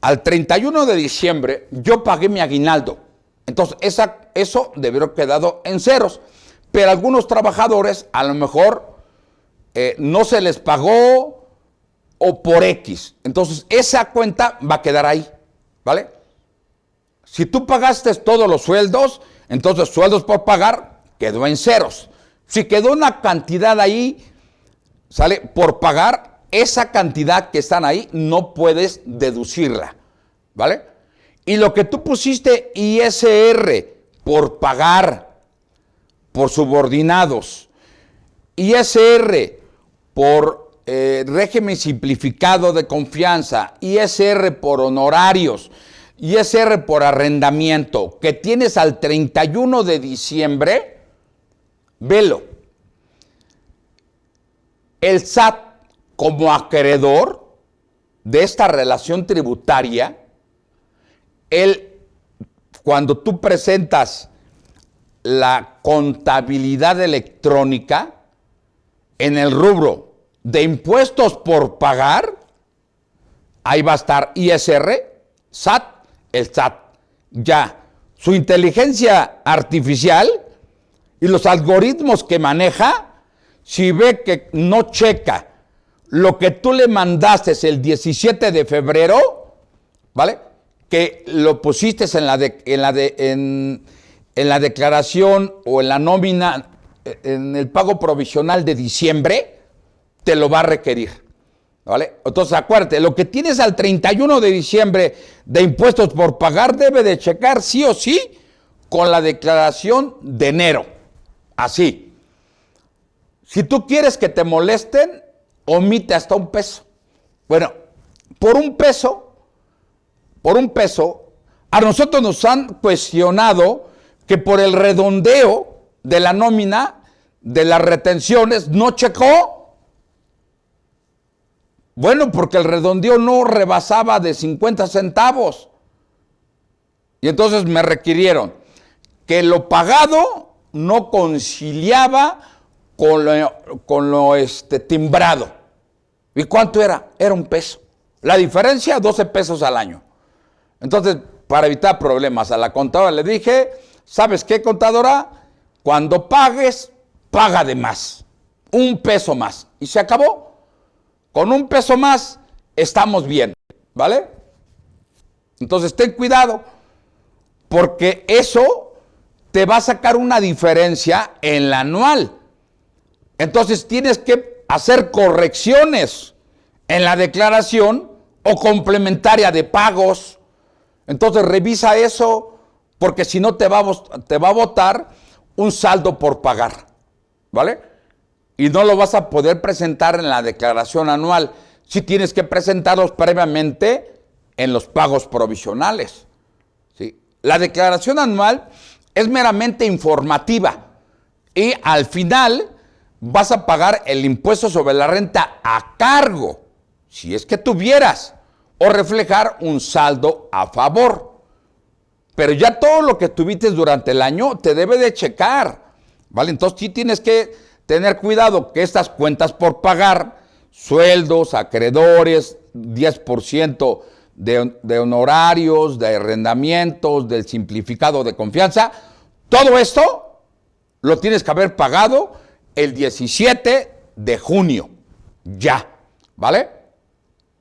Al 31 de diciembre yo pagué mi aguinaldo. Entonces eso debió haber quedado en ceros. Pero a algunos trabajadores a lo mejor no se les pagó o por X. Entonces esa cuenta va a quedar ahí, ¿vale? Si tú pagaste todos los sueldos, entonces sueldos por pagar quedó en ceros. Si quedó una cantidad ahí, ¿sale? Por pagar, esa cantidad que están ahí no puedes deducirla, ¿vale? Y lo que tú pusiste ISR por pagar, por subordinados, ISR por régimen simplificado de confianza, ISR por honorarios, ISR por arrendamiento, que tienes al 31 de diciembre, velo. El SAT, como acreedor de esta relación tributaria, cuando tú presentas la contabilidad electrónica en el rubro de impuestos por pagar, ahí va a estar ISR, SAT, el SAT. Ya, su inteligencia artificial y los algoritmos que maneja, si ve que no checa lo que tú le mandaste el 17 de febrero, ¿vale? Que lo pusiste en la declaración o en la nómina, en el pago provisional de diciembre, te lo va a requerir, ¿vale? Entonces acuérdate, lo que tienes al 31 de diciembre de impuestos por pagar debe de checar sí o sí con la declaración de enero, así. Si tú quieres que te molesten, omite hasta un peso. Bueno, por un peso, a nosotros nos han cuestionado que por el redondeo de la nómina, de las retenciones, no checó. Bueno, porque el redondeo no rebasaba de 50 centavos. Y entonces me requirieron que lo pagado no conciliaba con lo timbrado. ¿Y cuánto era? Era un peso. La diferencia, 12 pesos al año. Entonces, para evitar problemas, a la contadora le dije, ¿sabes qué, contadora? Cuando pagues, paga de más. Un peso más. Y se acabó. Con un peso más, estamos bien. ¿Vale? Entonces, ten cuidado. porque eso te va a sacar una diferencia en la anual. Entonces tienes que hacer correcciones en la declaración o complementaria de pagos. Entonces revisa eso, porque si no te va a botar un saldo por pagar, ¿vale? Y no lo vas a poder presentar en la declaración anual. Sí tienes que presentarlos previamente en los pagos provisionales, ¿sí? La declaración anual es meramente informativa y al final vas a pagar el impuesto sobre la renta a cargo, si es que tuvieras, o reflejar un saldo a favor. Pero ya todo lo que tuviste durante el año te debe de checar, ¿vale? Entonces sí tienes que tener cuidado que estas cuentas por pagar, sueldos, acreedores, 10% de honorarios, de arrendamientos, del simplificado de confianza, todo esto lo tienes que haber pagado el 17 de junio, ya, ¿vale?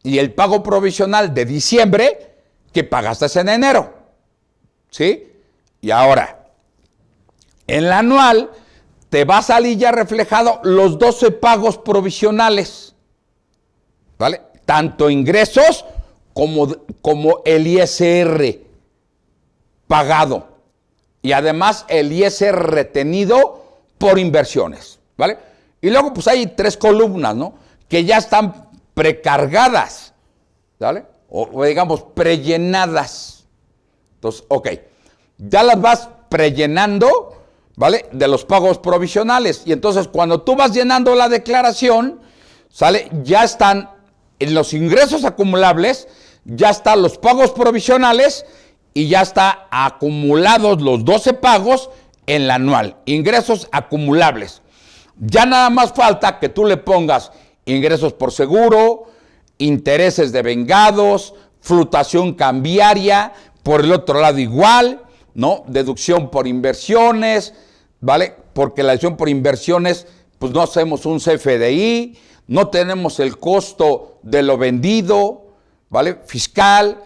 Y el pago provisional de diciembre que pagaste en enero, ¿sí? Y ahora, en la anual te va a salir ya reflejado los 12 pagos provisionales, ¿vale? Tanto ingresos como el ISR pagado y además el ISR retenido por inversiones, ¿vale? Y luego pues hay 3 columnas, ¿no? Que ya están precargadas, ¿vale? O digamos prellenadas. Entonces, ok, ya las vas prellenando, ¿vale? De los pagos provisionales. Y entonces cuando tú vas llenando la declaración, ¿sale? Ya están en los ingresos acumulables, ya están los pagos provisionales y ya está acumulados los 12 pagos en la anual. Ingresos acumulables. Ya nada más falta que tú le pongas ingresos por seguro, intereses de vengados, fluctuación cambiaria, por el otro lado igual, ¿no? Deducción por inversiones, ¿vale? Porque la deducción por inversiones, pues no hacemos un CFDI, no tenemos el costo de lo vendido, ¿vale? Fiscal,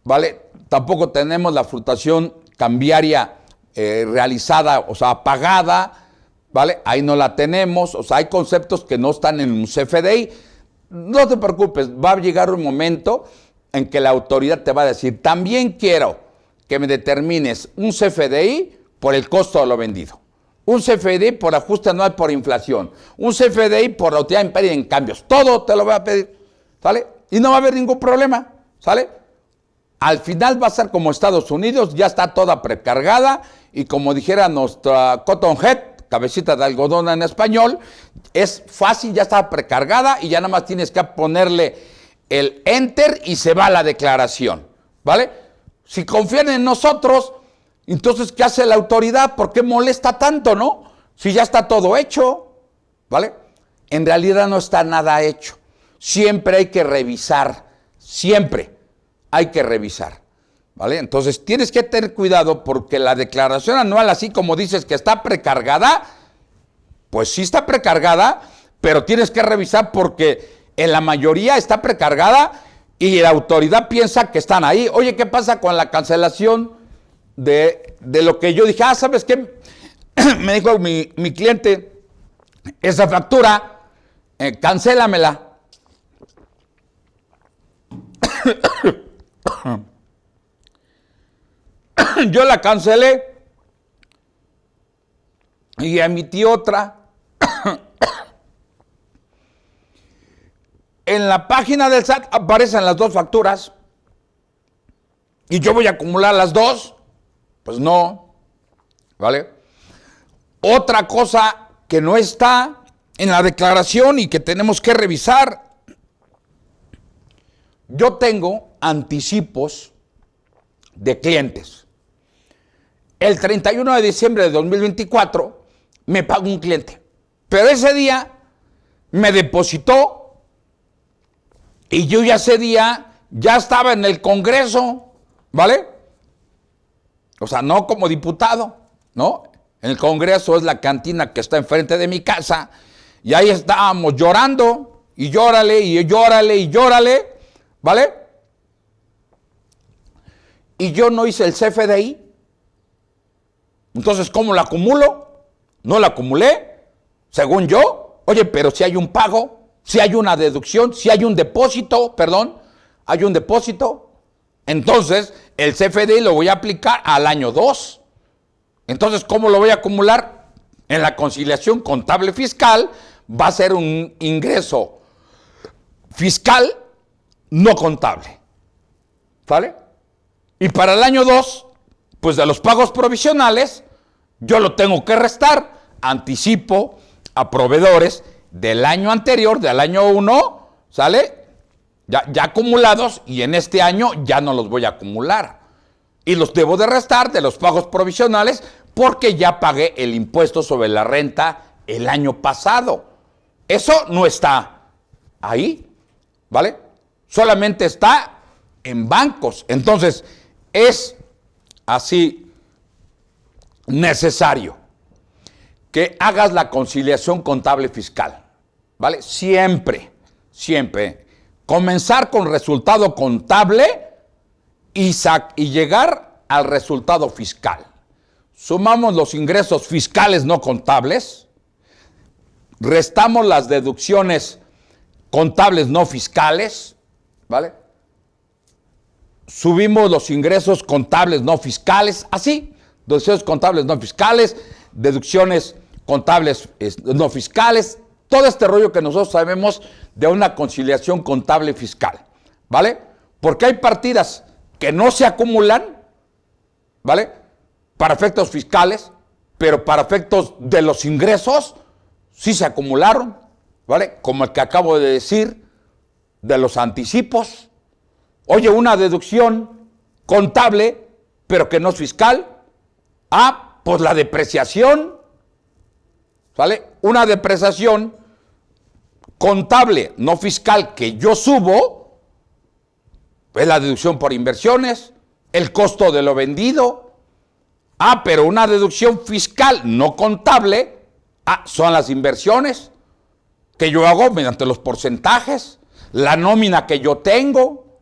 ¿vale? Tampoco tenemos la fluctuación cambiaria realizada, o sea, pagada, ¿vale? Ahí no la tenemos, o sea, hay conceptos que no están en un CFDI. No te preocupes, va a llegar un momento en que la autoridad te va a decir, también quiero que me determines un CFDI por el costo de lo vendido, un CFDI por ajuste anual por inflación, un CFDI por la utilidad en pérdida en cambios, todo te lo voy a pedir, ¿sale? Y no va a haber ningún problema, ¿sale? Al final va a ser como Estados Unidos, ya está toda precargada y como dijera nuestra Cotton Head, cabecita de algodón en español, es fácil, ya está precargada y ya nada más tienes que ponerle el enter y se va la declaración, ¿vale? Si confían en nosotros, entonces ¿qué hace la autoridad? ¿Por qué molesta tanto, no? Si ya está todo hecho, ¿vale? En realidad no está nada hecho. Siempre hay que revisar, siempre hay que revisar, ¿vale? Entonces tienes que tener cuidado porque la declaración anual, así como dices que está precargada, pues sí está precargada, pero tienes que revisar porque en la mayoría está precargada y la autoridad piensa que están ahí. Oye, ¿qué pasa con la cancelación de lo que yo dije? Ah, ¿sabes qué? Me dijo mi cliente, esa factura, cancélamela. Yo la cancelé y emití otra. En la página del SAT aparecen las 2 facturas y yo voy a acumular las 2. Pues no, ¿vale? Otra cosa que no está en la declaración y que tenemos que revisar. Yo tengo anticipos de clientes. El 31 de diciembre de 2024 me pagó un cliente, pero ese día me depositó y yo ya ese día ya estaba en el Congreso, ¿vale? O sea, no como diputado, ¿no? En el Congreso es la cantina que está enfrente de mi casa y ahí estábamos llorando y llórale y llórale y llórale, ¿vale? Y yo no hice el CFDI Entonces, ¿cómo la acumulo? No la acumulé, según yo. Oye, pero si hay un pago, si hay una deducción, si hay un depósito, hay un depósito. Entonces, el CFDI lo voy a aplicar al año 2. Entonces, ¿cómo lo voy a acumular? En la conciliación contable fiscal va a ser un ingreso fiscal no contable. ¿Vale? Y para el año 2, pues de los pagos provisionales, yo lo tengo que restar, anticipo a proveedores del año anterior, del año 1, ¿sale? Ya acumulados, y en este año ya no los voy a acumular. Y los debo de restar de los pagos provisionales porque ya pagué el impuesto sobre la renta el año pasado. Eso no está ahí, ¿vale? Solamente está en bancos. Entonces, es así necesario que hagas la conciliación contable fiscal, ¿vale? Siempre. Comenzar con resultado contable y llegar al resultado fiscal. Sumamos los ingresos fiscales no contables, restamos las deducciones contables no fiscales, ¿vale? Subimos los ingresos contables no fiscales, así, deducciones contables no fiscales, deducciones contables no fiscales, todo este rollo que nosotros sabemos de una conciliación contable fiscal, ¿vale? Porque hay partidas que no se acumulan, ¿vale? Para efectos fiscales, pero para efectos de los ingresos sí se acumularon, ¿vale? Como el que acabo de decir, de los anticipos. Oye, una deducción contable, pero que no es fiscal. Pues la depreciación, ¿vale? Una depreciación contable, no fiscal, que yo subo, es la deducción por inversiones, el costo de lo vendido. Pero una deducción fiscal no contable, son las inversiones que yo hago mediante los porcentajes, la nómina que yo tengo,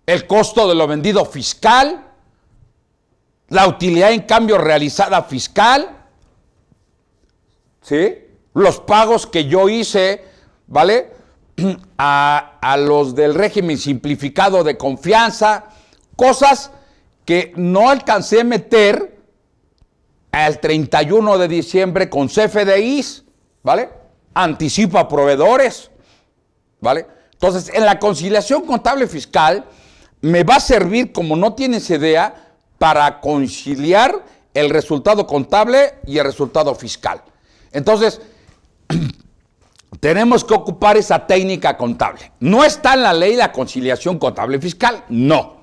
el costo de lo vendido fiscal, la utilidad en cambio realizada fiscal, ¿sí? Los pagos que yo hice, ¿vale? A los del régimen simplificado de confianza, cosas que no alcancé a meter al 31 de diciembre con CFDIs, ¿vale? Anticipo a proveedores, ¿vale? Entonces, en la conciliación contable fiscal me va a servir, como no tienes idea, para conciliar el resultado contable y el resultado fiscal. Entonces, tenemos que ocupar esa técnica contable. No está en la ley la conciliación contable fiscal, no.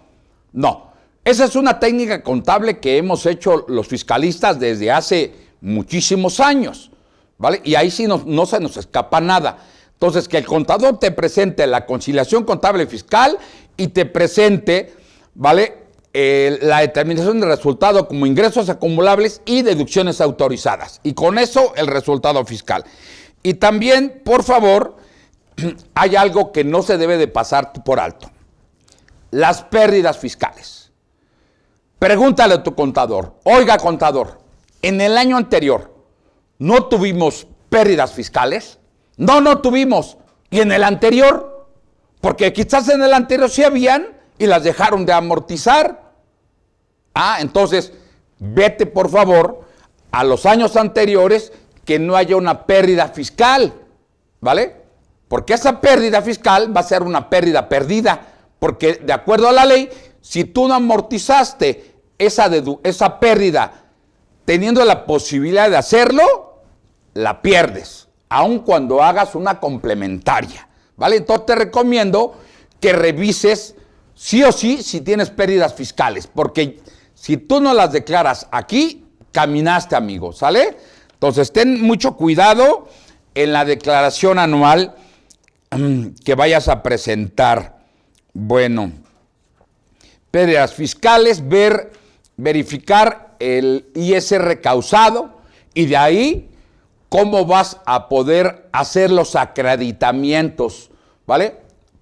Esa es una técnica contable que hemos hecho los fiscalistas desde hace muchísimos años, ¿vale? Y ahí sí no se nos escapa nada. Entonces, que el contador te presente la conciliación contable fiscal y te presente, ¿vale? La determinación del resultado como ingresos acumulables y deducciones autorizadas. Y con eso el resultado fiscal. Y también, por favor, hay algo que no se debe de pasar por alto. Las pérdidas fiscales. Pregúntale a tu contador, oiga contador, en el año anterior, ¿no tuvimos pérdidas fiscales? No tuvimos. ¿Y en el anterior? Porque quizás en el anterior sí habían y las dejaron de amortizar. Entonces, vete por favor a los años anteriores que no haya una pérdida fiscal, ¿vale? Porque esa pérdida fiscal va a ser una pérdida perdida, porque de acuerdo a la ley, si tú no amortizaste esa pérdida teniendo la posibilidad de hacerlo, la pierdes, aun cuando hagas una complementaria, ¿vale? Entonces te recomiendo que revises sí o sí si tienes pérdidas fiscales, porque si tú no las declaras aquí, caminaste, amigo, ¿sale? Entonces ten mucho cuidado en la declaración anual que vayas a presentar. Bueno, pérdidas fiscales, verificar el ISR causado y de ahí cómo vas a poder hacer los acreditamientos, ¿vale?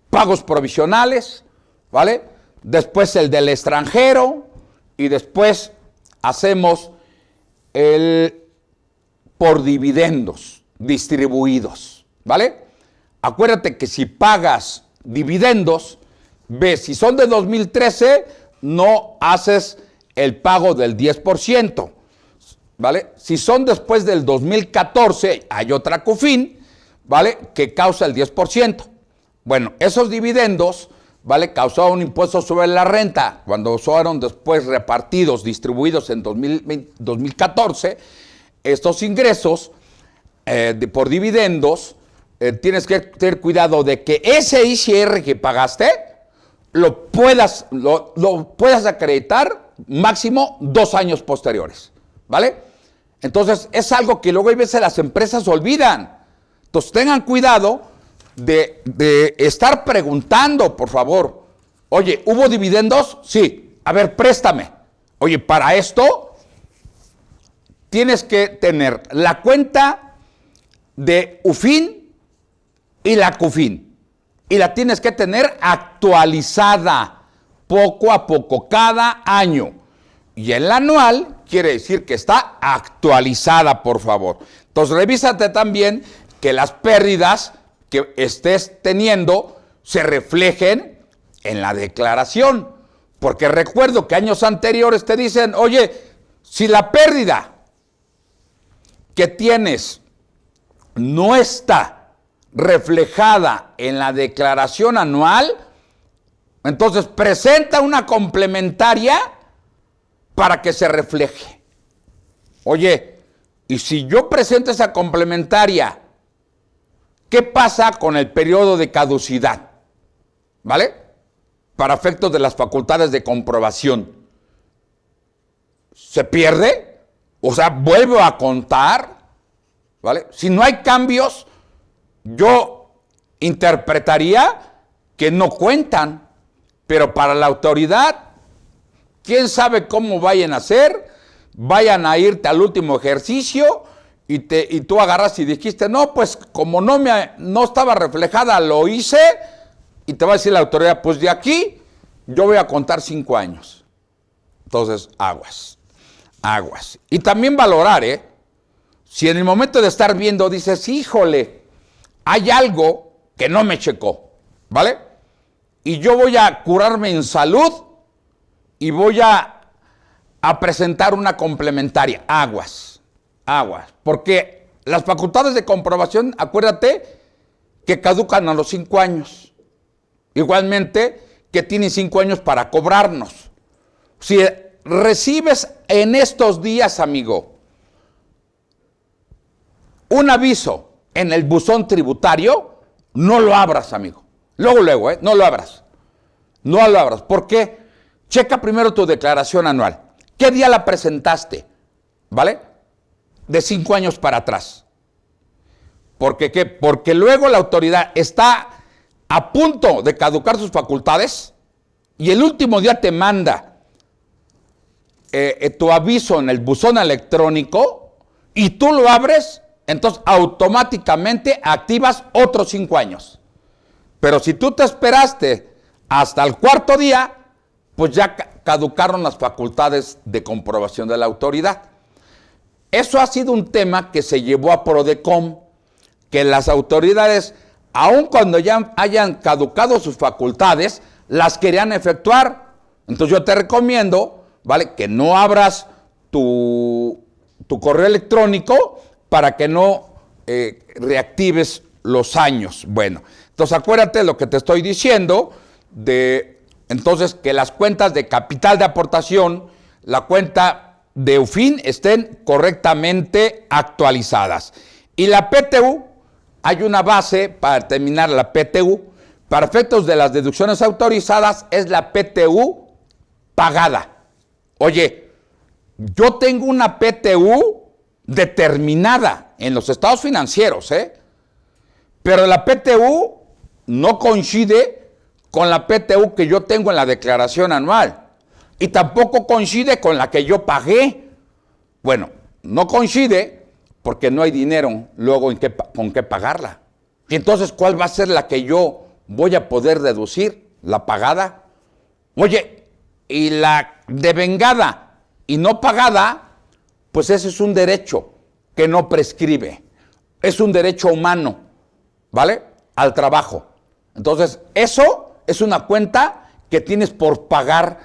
Pagos provisionales, ¿vale? Después el del extranjero y después hacemos el por dividendos distribuidos, ¿vale? Acuérdate que si pagas dividendos, ves, si son de 2013, no haces el pago del 10%, ¿vale? Si son después del 2014, hay otra COFIN, ¿vale? Que causa el 10%. Bueno, esos dividendos, ¿vale? Causaron un impuesto sobre la renta. Cuando fueron después repartidos, distribuidos en 2014, estos ingresos por dividendos, tienes que tener cuidado de que ese ISR que pagaste lo puedas acreditar máximo 2 años posteriores, ¿vale? Entonces, es algo que luego a veces las empresas olvidan. Entonces, tengan cuidado de estar preguntando, por favor. Oye, ¿hubo dividendos? Sí. A ver, préstame. Oye, para esto tienes que tener la cuenta de UFIN y la COFIN. Y la tienes que tener actualizada poco a poco, cada año. Y el anual quiere decir que está actualizada, por favor. Entonces, revísate también que las pérdidas que estés teniendo se reflejen en la declaración. Porque recuerdo que años anteriores te dicen, oye, si la pérdida que tienes no está reflejada en la declaración anual, entonces presenta una complementaria para que se refleje. Oye, y si yo presento esa complementaria, ¿qué pasa con el periodo de caducidad? ¿Vale? Para efectos de las facultades de comprobación. ¿Se pierde? O sea, ¿vuelvo a contar? ¿Vale? Si no hay cambios, yo interpretaría que no cuentan, pero para la autoridad, quién sabe cómo vayan a hacer, vayan a irte al último ejercicio y tú agarras y dijiste, no, pues como no estaba reflejada, lo hice, y te va a decir la autoridad, pues de aquí yo voy a contar 5 años. Entonces, aguas. Y también valorar, si en el momento de estar viendo dices, híjole, hay algo que no me checó, ¿vale? Y yo voy a curarme en salud y voy a presentar una complementaria. Aguas, porque las facultades de comprobación, acuérdate que caducan a los 5 años. Igualmente que tienen 5 años para cobrarnos. Si recibes en estos días, amigo, un aviso en el buzón tributario, no lo abras, amigo. Luego, no lo abras. No lo abras. ¿Por qué? Checa primero tu declaración anual. ¿Qué día la presentaste? ¿Vale? De 5 años para atrás. ¿Por qué? ¿Qué? Porque luego la autoridad está a punto de caducar sus facultades y el último día te manda tu aviso en el buzón electrónico y tú lo abres, entonces automáticamente activas otros 5 años. Pero si tú te esperaste hasta el 4.º día, pues ya caducaron las facultades de comprobación de la autoridad. Eso ha sido un tema que se llevó a Prodecom, que las autoridades, aun cuando ya hayan caducado sus facultades, las querían efectuar. Entonces yo te recomiendo, ¿vale?, que no abras tu correo electrónico para que no reactives los años. Bueno, entonces acuérdate de lo que te estoy diciendo, entonces que las cuentas de capital de aportación, la cuenta de UFIN estén correctamente actualizadas. Y la PTU, hay una base para determinar la PTU. Para efectos de las deducciones autorizadas es la PTU pagada. Oye, yo tengo una PTU determinada en los estados financieros, pero la PTU no coincide con la PTU que yo tengo en la declaración anual y tampoco coincide con la que yo pagué. Bueno, no coincide porque no hay dinero luego con qué pagarla. Y entonces, ¿cuál va a ser la que yo voy a poder deducir? ¿La pagada? Oye, y la devengada y no pagada, pues ese es un derecho que no prescribe. Es un derecho humano, ¿vale? Al trabajo. Entonces, eso es una cuenta que tienes por pagar.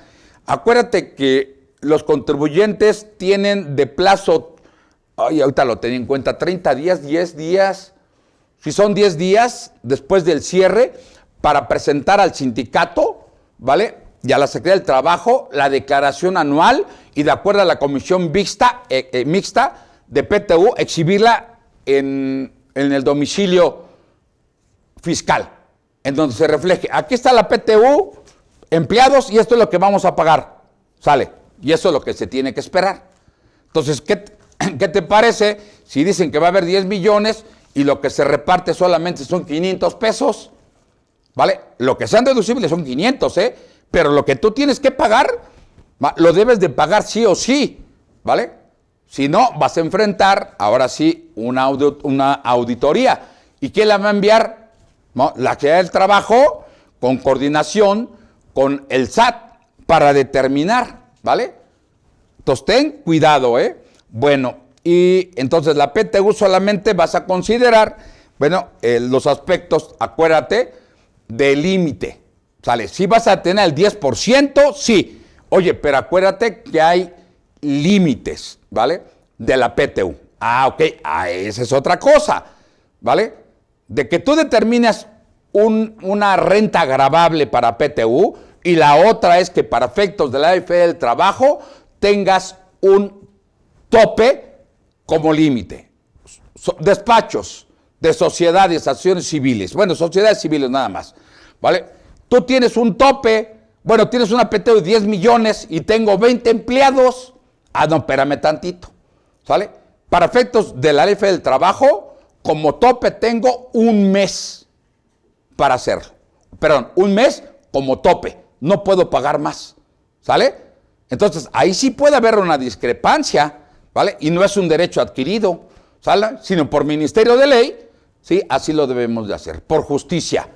Acuérdate que los contribuyentes tienen de plazo, ahorita lo tenía en cuenta, 30 días, 10 días, si son 10 días después del cierre, para presentar al sindicato, ¿vale? Y a la Secretaría del Trabajo la declaración anual y de acuerdo a la comisión mixta de PTU, exhibirla en el domicilio fiscal, en donde se refleje, aquí está la PTU, empleados, y esto es lo que vamos a pagar, sale, y eso es lo que se tiene que esperar. Entonces, ¿qué te parece si dicen que va a haber 10 millones y lo que se reparte solamente son 500 pesos? ¿Vale? Lo que sean deducibles son 500, pero lo que tú tienes que pagar, lo debes de pagar sí o sí, ¿vale? Si no, vas a enfrentar, ahora sí, una auditoría. ¿Y quién la va a enviar? ¿No? La Secretaría del Trabajo, con coordinación con el SAT, para determinar, ¿vale? Entonces, ten cuidado, Bueno, y entonces la PTU solamente vas a considerar, bueno, los aspectos, acuérdate, del límite, ¿sale? Si vas a tener el 10%, sí. Oye, pero acuérdate que hay límites, ¿vale? De la PTU. Ok, esa es otra cosa, ¿vale? De que tú determinas una renta gravable para PTU y la otra es que para efectos de la Ley Federal del Trabajo tengas un tope como límite. Despachos de sociedades, acciones civiles, bueno, sociedades civiles nada más, ¿vale? Tú tienes un tope, bueno, tienes una PTU de 10 millones y tengo 20 empleados. No, espérame tantito, ¿sale? Para efectos de la Ley Federal del Trabajo, como tope tengo un mes para hacerlo. Perdón, un mes como tope, no puedo pagar más, ¿sale? Entonces, ahí sí puede haber una discrepancia, ¿vale? Y no es un derecho adquirido, ¿sale? Sino por ministerio de ley, ¿sí? Así lo debemos de hacer, por justicia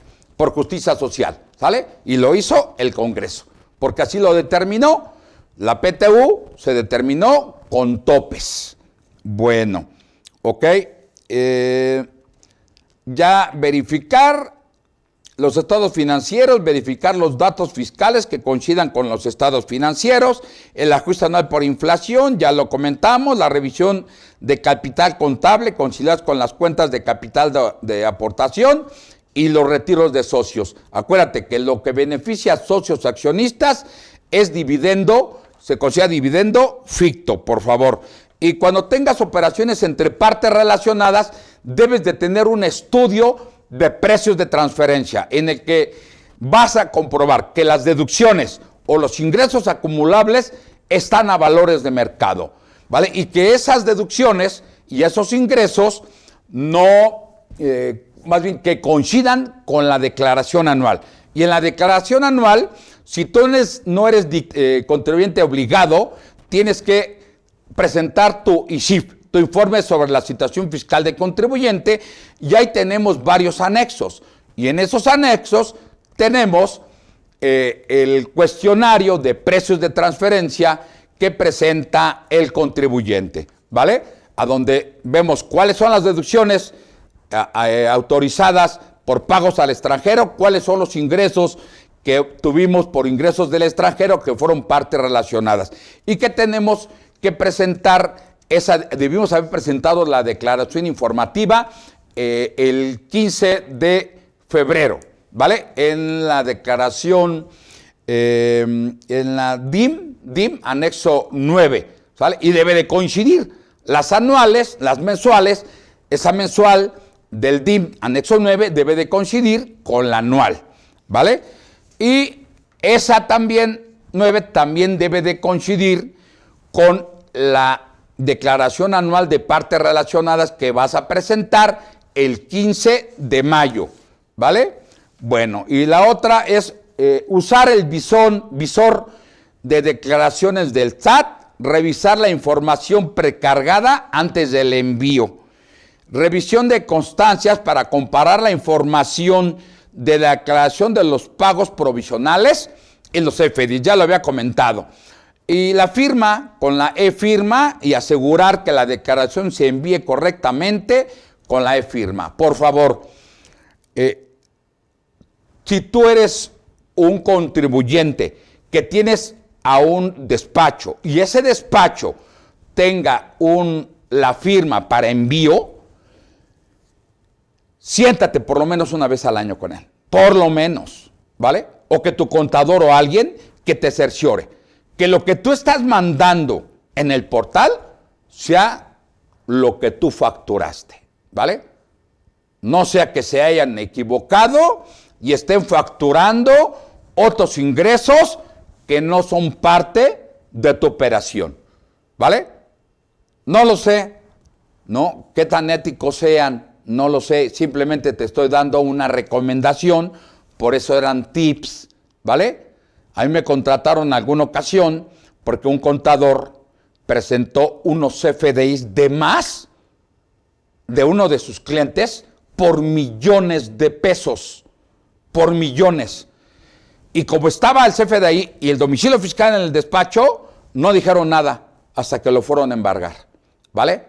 social, ¿sale? Y lo hizo el Congreso, porque así lo determinó. La PTU se determinó con topes. Bueno, ok. Ya verificar los estados financieros, verificar los datos fiscales que coincidan con los estados financieros, el ajuste anual por inflación, ya lo comentamos, la revisión de capital contable, conciliadas con las cuentas de capital de aportación y los retiros de socios. Acuérdate que lo que beneficia a socios accionistas es dividendo, se considera dividendo ficto, por favor. Y cuando tengas operaciones entre partes relacionadas, debes de tener un estudio de precios de transferencia en el que vas a comprobar que las deducciones o los ingresos acumulables están a valores de mercado, ¿vale? Y que esas deducciones y esos ingresos más bien que coincidan con la declaración anual. Y en la declaración anual, si tú no eres contribuyente obligado, tienes que presentar tu ISIF, tu informe sobre la situación fiscal del contribuyente, y ahí tenemos varios anexos. Y en esos anexos tenemos el cuestionario de precios de transferencia que presenta el contribuyente, ¿vale? A donde vemos cuáles son las deducciones autorizadas por pagos al extranjero, cuáles son los ingresos que tuvimos por ingresos del extranjero que fueron partes relacionadas y que tenemos que presentar, debimos haber presentado la declaración informativa el 15 de febrero, ¿vale? En la declaración, en la DIM anexo 9, ¿vale? Y debe de coincidir las anuales, las mensuales, esa mensual del DIM anexo 9 debe de coincidir con la anual, ¿vale? Y esa también, 9, también debe de coincidir con la declaración anual de partes relacionadas que vas a presentar el 15 de mayo, ¿vale? Bueno, y la otra es usar el visor de declaraciones del SAT, revisar la información precargada antes del envío, revisión de constancias para comparar la información de la declaración de los pagos provisionales y los FDIs, ya lo había comentado. Y la firma con la e-firma y asegurar que la declaración se envíe correctamente con la e-firma. Por favor, si tú eres un contribuyente que tienes a un despacho y ese despacho tenga la firma para envío, siéntate por lo menos una vez al año con él, por lo menos, ¿vale? O que tu contador o alguien que te cerciore que lo que tú estás mandando en el portal sea lo que tú facturaste, ¿vale? No sea que se hayan equivocado y estén facturando otros ingresos que no son parte de tu operación, ¿vale? No lo sé, ¿no? Qué tan éticos sean, no lo sé, simplemente te estoy dando una recomendación, por eso eran tips, ¿vale? A mí me contrataron en alguna ocasión porque un contador presentó unos CFDIs de más de uno de sus clientes por millones de pesos, por millones. Y como estaba el CFDI y el domicilio fiscal en el despacho, no dijeron nada hasta que lo fueron a embargar, ¿vale?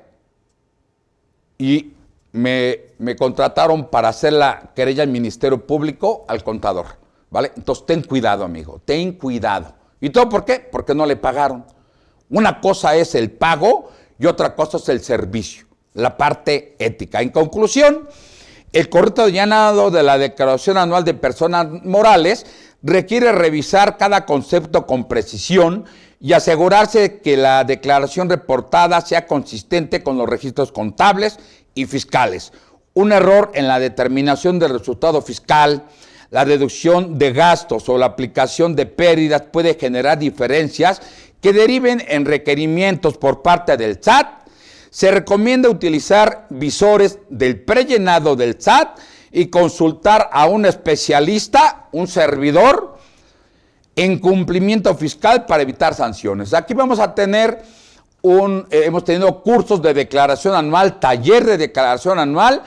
Y me contrataron para hacer la querella al Ministerio Público al contador, ¿vale? Entonces ten cuidado, amigo, ten cuidado. ¿Y todo por qué? Porque no le pagaron. Una cosa es el pago y otra cosa es el servicio, la parte ética. En conclusión, el correcto llenado de la declaración anual de personas morales requiere revisar cada concepto con precisión y asegurarse de que la declaración reportada sea consistente con los registros contables y fiscales. Un error en la determinación del resultado fiscal, la deducción de gastos o la aplicación de pérdidas puede generar diferencias que deriven en requerimientos por parte del SAT. Se recomienda utilizar visores del prellenado del SAT y consultar a un especialista, un servidor, en cumplimiento fiscal para evitar sanciones. Aquí vamos a tener hemos tenido cursos de declaración anual, taller de declaración anual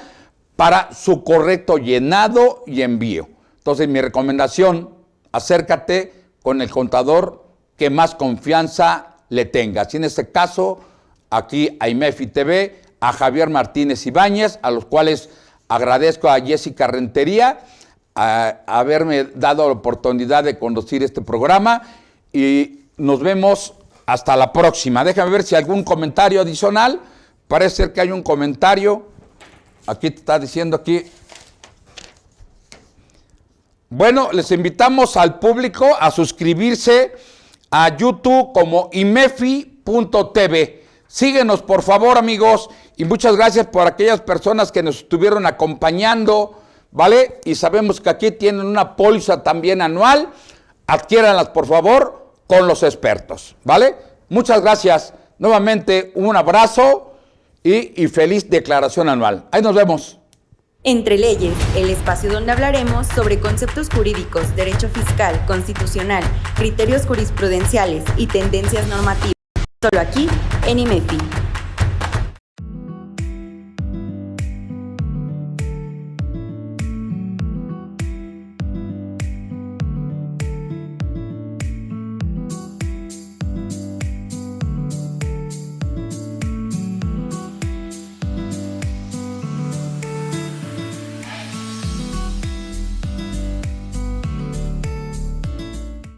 para su correcto llenado y envío. Entonces, mi recomendación, acércate con el contador que más confianza le tengas. Y en este caso, aquí a IMEFI TV, a Javier Martínez Ibáñez, a los cuales agradezco a Jessica Rentería haberme dado la oportunidad de conducir este programa y nos vemos hasta la próxima. Déjame ver si hay algún comentario adicional. Parece ser que hay un comentario. Aquí te está diciendo aquí. Bueno, les invitamos al público a suscribirse a YouTube como imefi.tv. Síguenos, por favor, amigos, y muchas gracias por aquellas personas que nos estuvieron acompañando, ¿vale? Y sabemos que aquí tienen una póliza también anual. Adquiéranlas, por favor, con los expertos, ¿vale? Muchas gracias. Nuevamente, un abrazo y feliz declaración anual. Ahí nos vemos. Entre Leyes, el espacio donde hablaremos sobre conceptos jurídicos, derecho fiscal, constitucional, criterios jurisprudenciales y tendencias normativas. Solo aquí, en IMEFI.